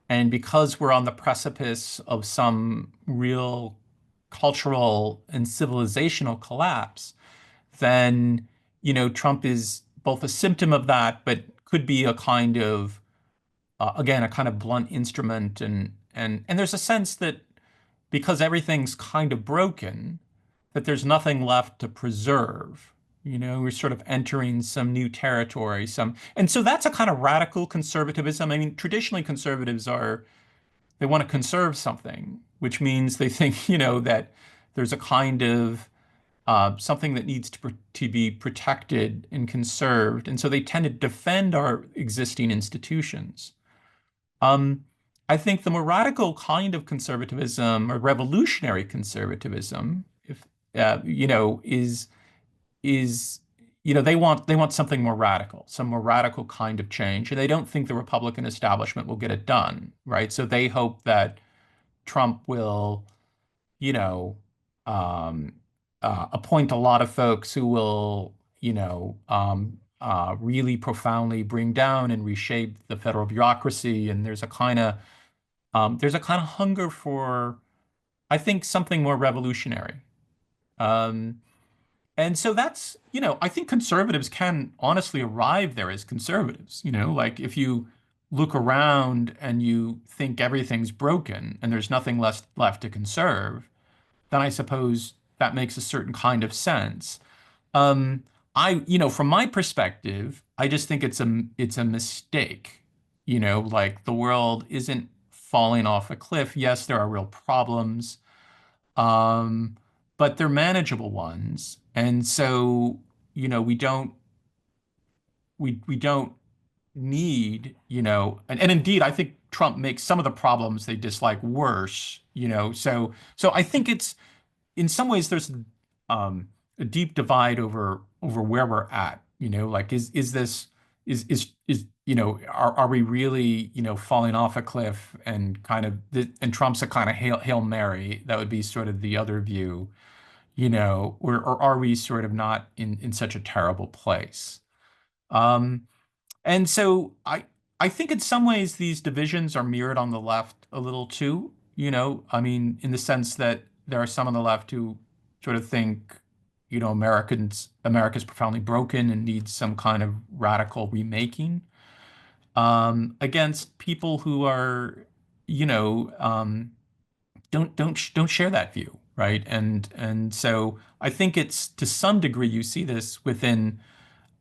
And because we're on the precipice of some real cultural and civilizational collapse, then, Trump is both a symptom of that, but could be a kind of, again, a kind of blunt instrument. And there's a sense that because everything's kind of broken, that there's nothing left to preserve. We're sort of entering some new territory, and so that's a kind of radical conservatism. I mean, traditionally conservatives they want to conserve something, which means they think, that there's a kind of something that needs to be protected and conserved. And so they tend to defend our existing institutions. Um, I think the more radical kind of conservatism or revolutionary conservatism, if is they want something more radical, some more radical kind of change, and they don't think the Republican establishment will get it done, right? So they hope that Trump will, you know, um, appoint a lot of folks who will, really profoundly bring down and reshape the federal bureaucracy. And there's a kind of hunger for, I think, something more revolutionary. Um, and so that's, I think conservatives can honestly arrive there as conservatives. Like if you look around and you think everything's broken and there's nothing left to conserve, then I suppose that makes a certain kind of sense. Um, from my perspective, I just think it's a mistake. Like the world isn't falling off a cliff. Yes, there are real problems, um, but they're manageable ones. And so, we don't need, and indeed, I think Trump makes some of the problems they dislike worse. So I think it's in some ways there's a deep divide over where we're at. Like is this is are we really falling off a cliff and kind of and Trump's a kind of Hail Mary? That would be sort of the other view. Or are we sort of not in such a terrible place? Um, and so I think in some ways these divisions are mirrored on the left a little too. I mean, in the sense that there are some on the left who sort of think, America's profoundly broken and needs some kind of radical remaking, against people who are, don't share that view, right? And so I think it's to some degree you see this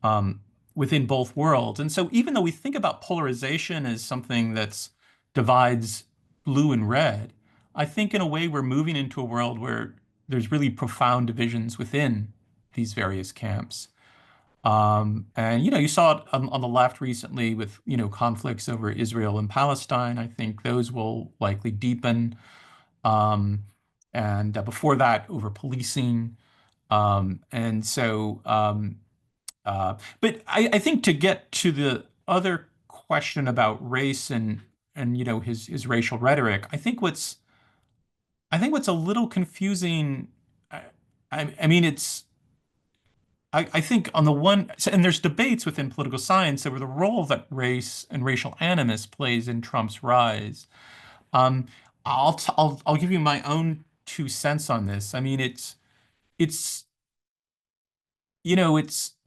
um, within both worlds. And so even though we think about polarization as something that's divides blue and red. I think in a way we're moving into a world where there's really profound divisions within these various camps. And you saw it on the left recently with conflicts over Israel and Palestine. I think those will likely deepen. Um, and before that, over policing. And so, but I think to get to the other question about race and his racial rhetoric, I think what's a little confusing. I, I mean, I think on the one, and there's debates within political science over the role that race and racial animus plays in Trump's rise. Um, I'll give you my own 2 cents on this. I mean, it's it's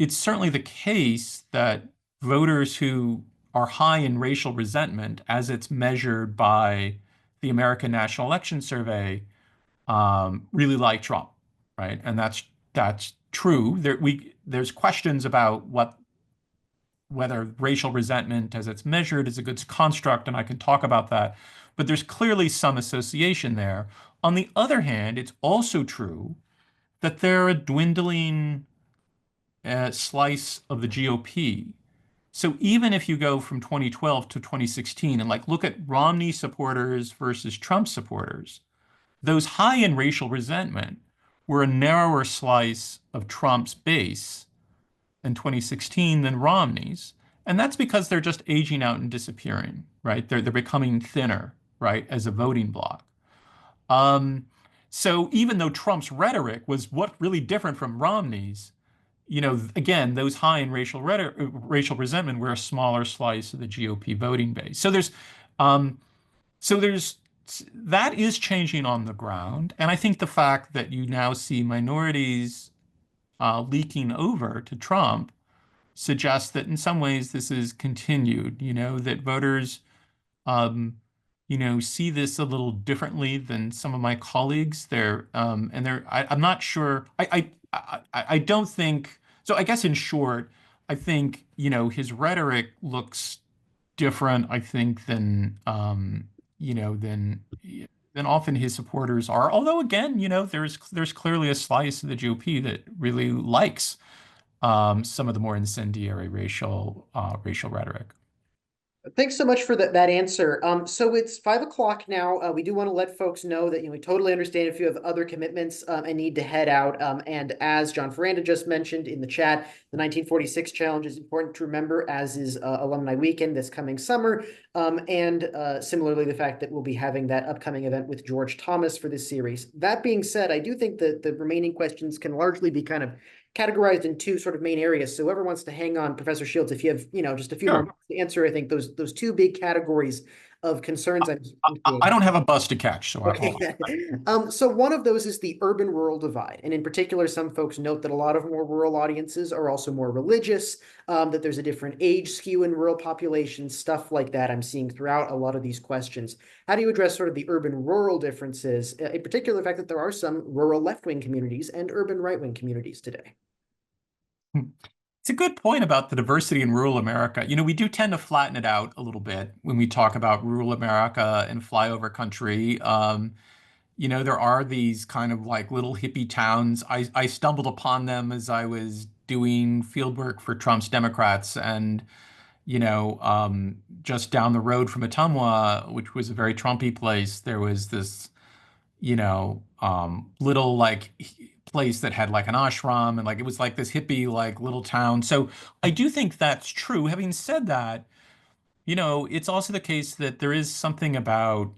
certainly the case that voters who are high in racial resentment, as it's measured by the American National Election Survey, really like Trump, right? And that's true. There's questions about whether racial resentment, as it's measured, is a good construct, and I can talk about that. But there's clearly some association there. On the other hand, it's also true that they're a dwindling slice of the GOP. So even if you go from 2012 to 2016 and like look at Romney supporters versus Trump supporters, those high in racial resentment were a narrower slice of Trump's base in 2016 than Romney's. And that's because they're just aging out and disappearing, right? They're becoming thinner, right, as a voting bloc. Um, so even though Trump's rhetoric was what really different from Romney's, again, those high in racial resentment were a smaller slice of the GOP voting base. Um, so there's that is changing on the ground, and I think the fact that you now see minorities leaking over to Trump suggests that in some ways this is continued. That voters um, see this a little differently than some of my colleagues. I'm not sure. I don't think so. I guess in short, I think, his rhetoric looks different, I think, you know, than than often his supporters are. Although again, there's clearly a slice of the GOP that really likes some of the more incendiary racial rhetoric. Thanks so much for that answer. So it's 5 o'clock now. We do want to let folks know that we totally understand if you have other commitments and need to head out. And as John Ferranda just mentioned in the chat, the 1946 challenge is important to remember, as is Alumni Weekend this coming summer. And similarly, the fact that we'll be having that upcoming event with George Thomas for this series. That being said, I do think that the remaining questions can largely be kind of categorized in two sort of main areas. So whoever wants to hang on, Professor Shields, if you have, just a few more Sure. minutes to answer, I think those two big categories of concerns I'm I seeing. don't have a bus to catch, so Okay. So one of those is the urban-rural divide. And in particular, some folks note that a lot of more rural audiences are also more religious, that there's a different age skew in rural populations, stuff like that I'm seeing throughout a lot of these questions. How do you address sort of the urban-rural differences, in particular the fact that there are some rural left-wing communities and urban right-wing communities today? It's a good point about the diversity in rural America. We do tend to flatten it out a little bit when we talk about rural America and flyover country. There are these kind of like little hippie towns. I stumbled upon them as I was doing field work for Trump's Democrats, and just down the road from Atumwa, which was a very Trumpy place, there was this little like place that had like an ashram, and like it was like this hippie like little town. So I do think that's true. Having said that, it's also the case that there is something about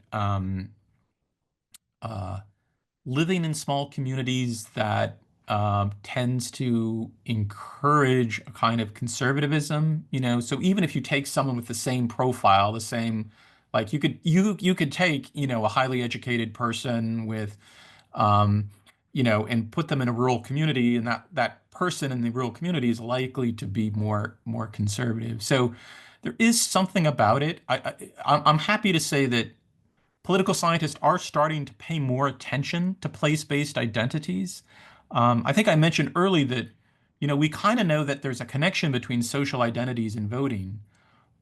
uh, living in small communities that tends to encourage a kind of conservatism. So even if you take someone with the same profile, the same, like you could take, a highly educated person with, um, and put them in a rural community, and that person in the rural community is likely to be more conservative. So there is something about it. I'm happy to say that political scientists are starting to pay more attention to place-based identities. I think I mentioned early that, we kind of know that there's a connection between social identities and voting,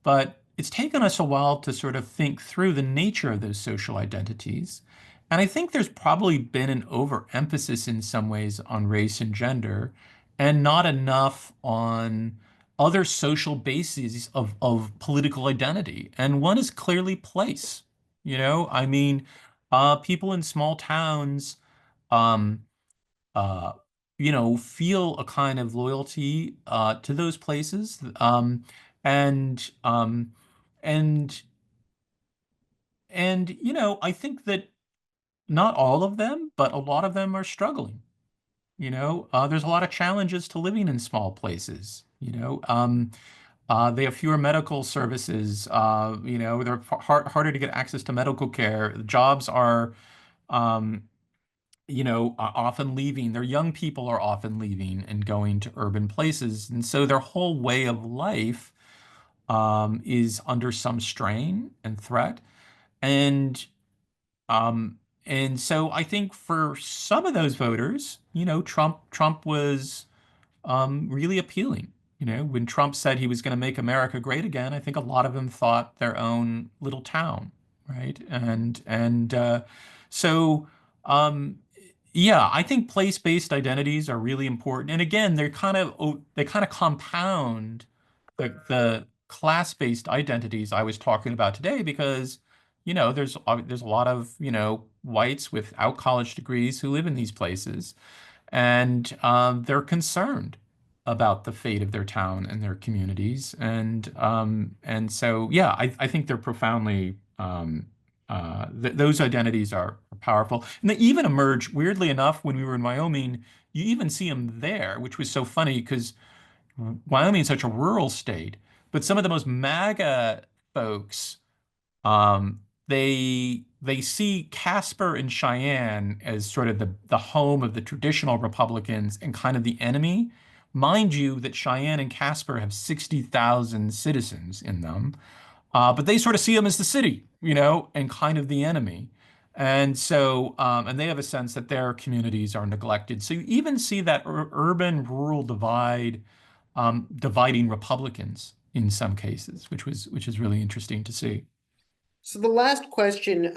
but it's taken us a while to sort of think through the nature of those social identities. And I think there's probably been an overemphasis in some ways on race and gender, and not enough on other social bases of political identity. And one is clearly place. I mean, people in small towns, um, uh, feel a kind of loyalty to those places. And and I think that not all of them, but a lot of them are struggling. There's a lot of challenges to living in small places. They have fewer medical services. They're harder to get access to medical care. Jobs are, um, often leaving. Their young people are often leaving and going to urban places, and so their whole way of life is under some strain and threat. And um, and so I think for some of those voters, Trump was really appealing. When Trump said he was going to make America great again, I think a lot of them thought their own little town, right? So um, yeah, I think place-based identities are really important. And again, they kind of compound the class-based identities I was talking about today because there's a lot of whites without college degrees who live in these places, and they're concerned about the fate of their town and their communities, and so yeah, I think they're profoundly th those identities are powerful, and they even emerge weirdly enough when we were in Wyoming. You even see them there, which was so funny because Wyoming is such a rural state, but some of the most MAGA folks, they see Casper and Cheyenne as sort of the home of the traditional Republicans and kind of the enemy. Mind you, that Cheyenne and Casper have 60,000 citizens in them, but they sort of see them as the city, and kind of the enemy. And so, and they have a sense that their communities are neglected. So you even see that urban-rural divide, dividing Republicans in some cases, which is really interesting to see. So the last question,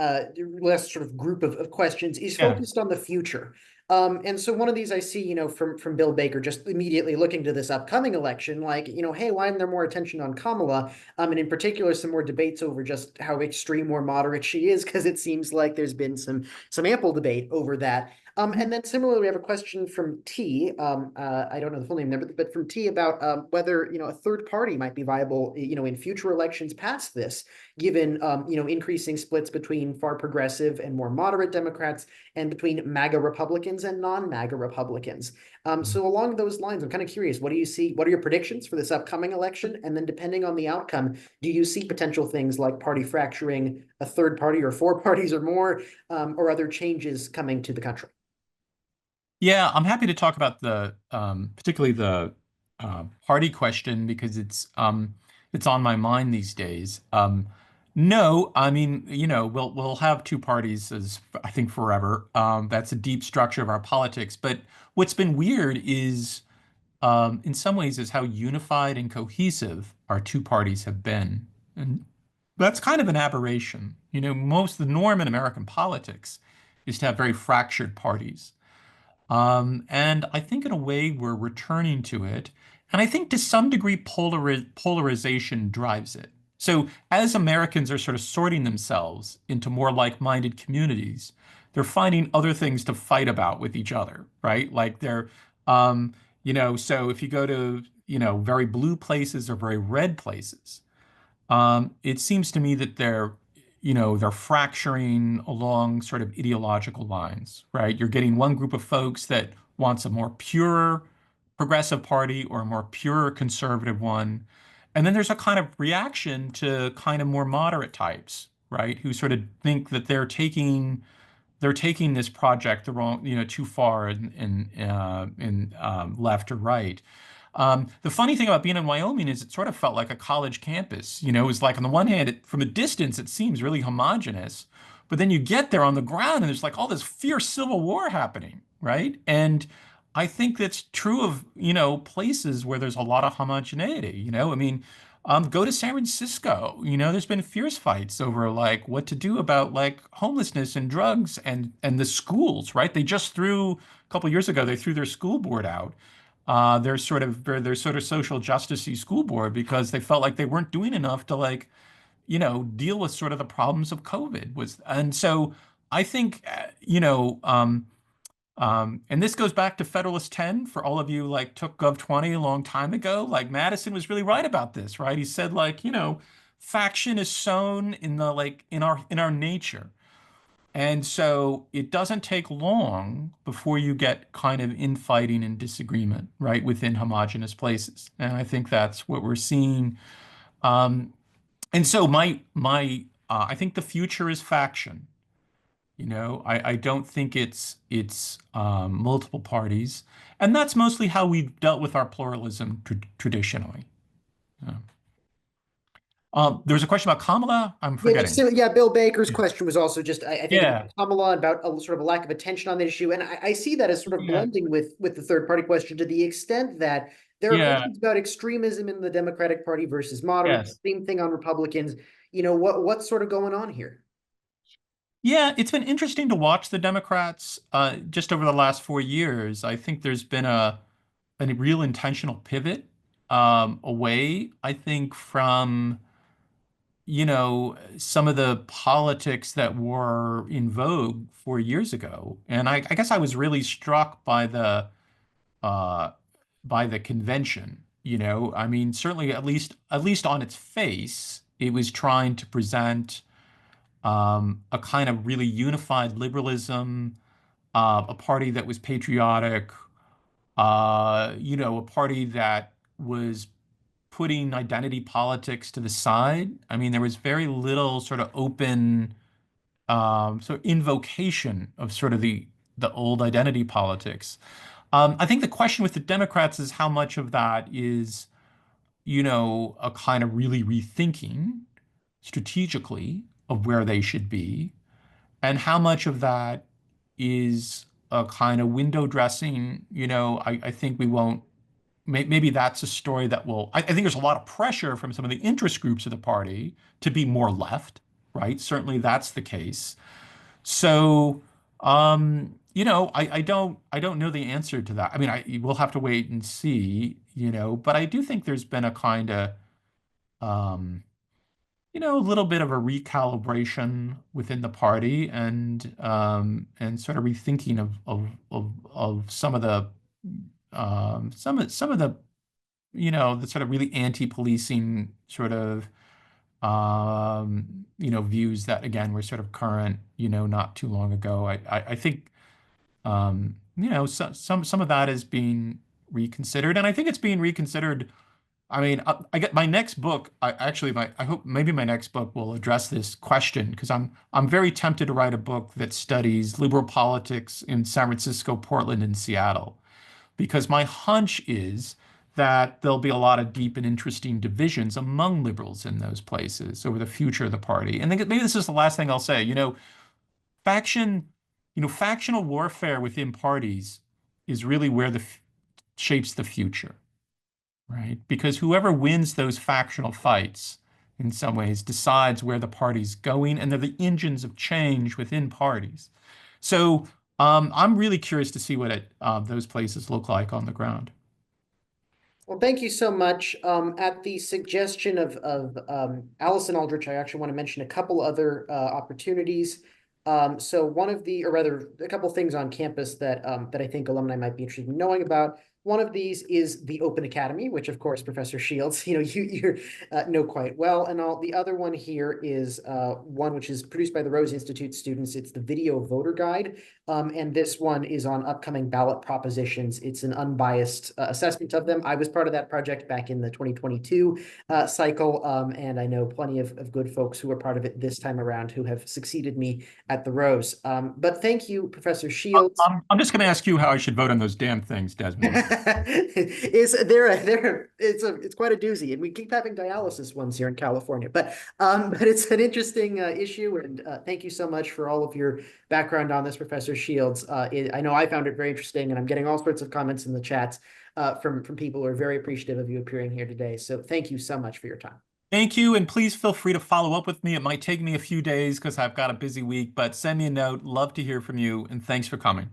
last sort of group of questions is Yeah. focused on the future. And so one of these I see, from Bill Baker, just immediately looking to this upcoming election, like, hey, why isn't there more attention on Kamala? And in particular, some more debates over just how extreme or moderate she is, because it seems like there's been some ample debate over that. And then similarly, we have a question from T. I don't know the full name there, but from T about whether a third party might be viable, in future elections past this, given increasing splits between far progressive and more moderate Democrats, and between MAGA Republicans and non-MAGA Republicans. So along those lines, I'm kind of curious, what do you see? What are your predictions for this upcoming election? And then depending on the outcome, do you see potential things like party fracturing, a third party or four parties or more, or other changes coming to the country? Yeah, I'm happy to talk about particularly the party question because it's on my mind these days. No, I mean, we'll have two parties as I think forever. That's a deep structure of our politics. But what's been weird is, in some ways, is how unified and cohesive our two parties have been, and that's kind of an aberration. The norm in American politics is to have very fractured parties. And I think in a way we're returning to it. And I think to some degree polarization drives it. So as Americans are sort of sorting themselves into more like-minded communities, they're finding other things to fight about with each other, right? Like so if you go to, very blue places or very red places, it seems to me that they're fracturing along sort of ideological lines, right? You're getting one group of folks that wants a more pure progressive party or a more pure conservative one. And then there's a kind of reaction to kind of more moderate types, right? Who sort of think that they're taking this project the wrong, too far in left or right. The funny thing about being in Wyoming is it sort of felt like a college campus. It was like on the one hand, from a distance, it seems really homogenous, but then you get there on the ground and there's like all this fierce civil war happening, right? And I think that's true of, places where there's a lot of homogeneity. I mean, Go to San Francisco. There's been fierce fights over like what to do about like homelessness and drugs and the schools, right? They just threw a couple years ago, they threw their school board out. Their sort of social justicey school board because they felt like they weren't doing enough to like, deal with sort of the problems of COVID was. And so I think, and this goes back to Federalist 10 for all of you like took Gov 20 a long time ago. Like Madison was really right about this, right? He said like, faction is sown in the like in our nature. And so it doesn't take long before you get kind of infighting and disagreement, right, within homogenous places. And I think that's what we're seeing. Um, and so I think the future is faction. I don't think it's multiple parties, and that's mostly how we've dealt with our pluralism traditionally. Yeah. There was a question about Kamala. I'm Yeah, forgetting. yeah, Bill Baker's question was also just, I think about Yeah, Kamala, about a sort of a lack of attention on the issue. And I see that as sort of yeah, blending with the third party question to the extent that there are yeah, questions about extremism in the Democratic Party versus moderates, yes. same thing on Republicans. What's sort of going on here? Yeah, it's been interesting to watch the Democrats just over the last 4 years. I think there's been a real intentional pivot away, I think, from some of the politics that were in vogue 4 years ago. And I guess I was really struck uh, by the convention. I mean, certainly at least on its face, it was trying to present a kind of really unified liberalism, a party that was patriotic, a party that was putting identity politics to the side. I mean, there was very little sort of open sort of invocation of sort of the old identity politics. I think the question with the Democrats is how much of that is, a kind of really rethinking strategically of where they should be, and how much of that is a kind of window dressing. I think we won't maybe that's a story that will. I think there's a lot of pressure from some of the interest groups of the party to be more left, right? Certainly that's the case. So, I don't know the answer to that. I mean, we'll have to wait and see, but I do think there's been a kind of, um, a little bit of a recalibration within the party and sort of rethinking of some of the the sort of really anti-policing sort of views that again were sort of current, not too long ago. I think some of that is being reconsidered, and I think it's being reconsidered. I mean, I get my next book. I hope maybe my next book will address this question because I'm very tempted to write a book that studies liberal politics in San Francisco, Portland, and Seattle because my hunch is that there'll be a lot of deep and interesting divisions among liberals in those places over the future of the party. And then maybe this is the last thing I'll say. Faction, factional warfare within parties is really where shapes the future, right? Because whoever wins those factional fights in some ways decides where the party's going, and they're the engines of change within parties. So I'm really curious to see what those places look like on the ground. Well, thank you so much. At the suggestion of Allison Aldrich, I actually want to mention a couple other opportunities. So one of the, or rather, a couple things on campus that I think alumni might be interested in knowing about. One of these is the Open Academy, which of course Professor Shields, you know quite well. And all the other one here is one which is produced by the Rose Institute students. It's the Video Voter Guide. And this one is on upcoming ballot propositions. It's an unbiased assessment of them. I was part of that project back in the 2022 cycle, and I know plenty of good folks who were part of it this time around who have succeeded me at the Rose. But thank you, Professor Shields. I'm just going to ask you how I should vote on those damn things, Desmond. It's quite a doozy, and we keep having dialysis ones here in California. But it's an interesting issue, and thank you so much for all of your background on this, Professor Shields. I know I found it very interesting, and I'm getting all sorts of comments in the chats from people who are very appreciative of you appearing here today. So thank you so much for your time. Thank you, and please feel free to follow up with me. It might take me a few days because I've got a busy week, but send me a note. Love to hear from you, and thanks for coming.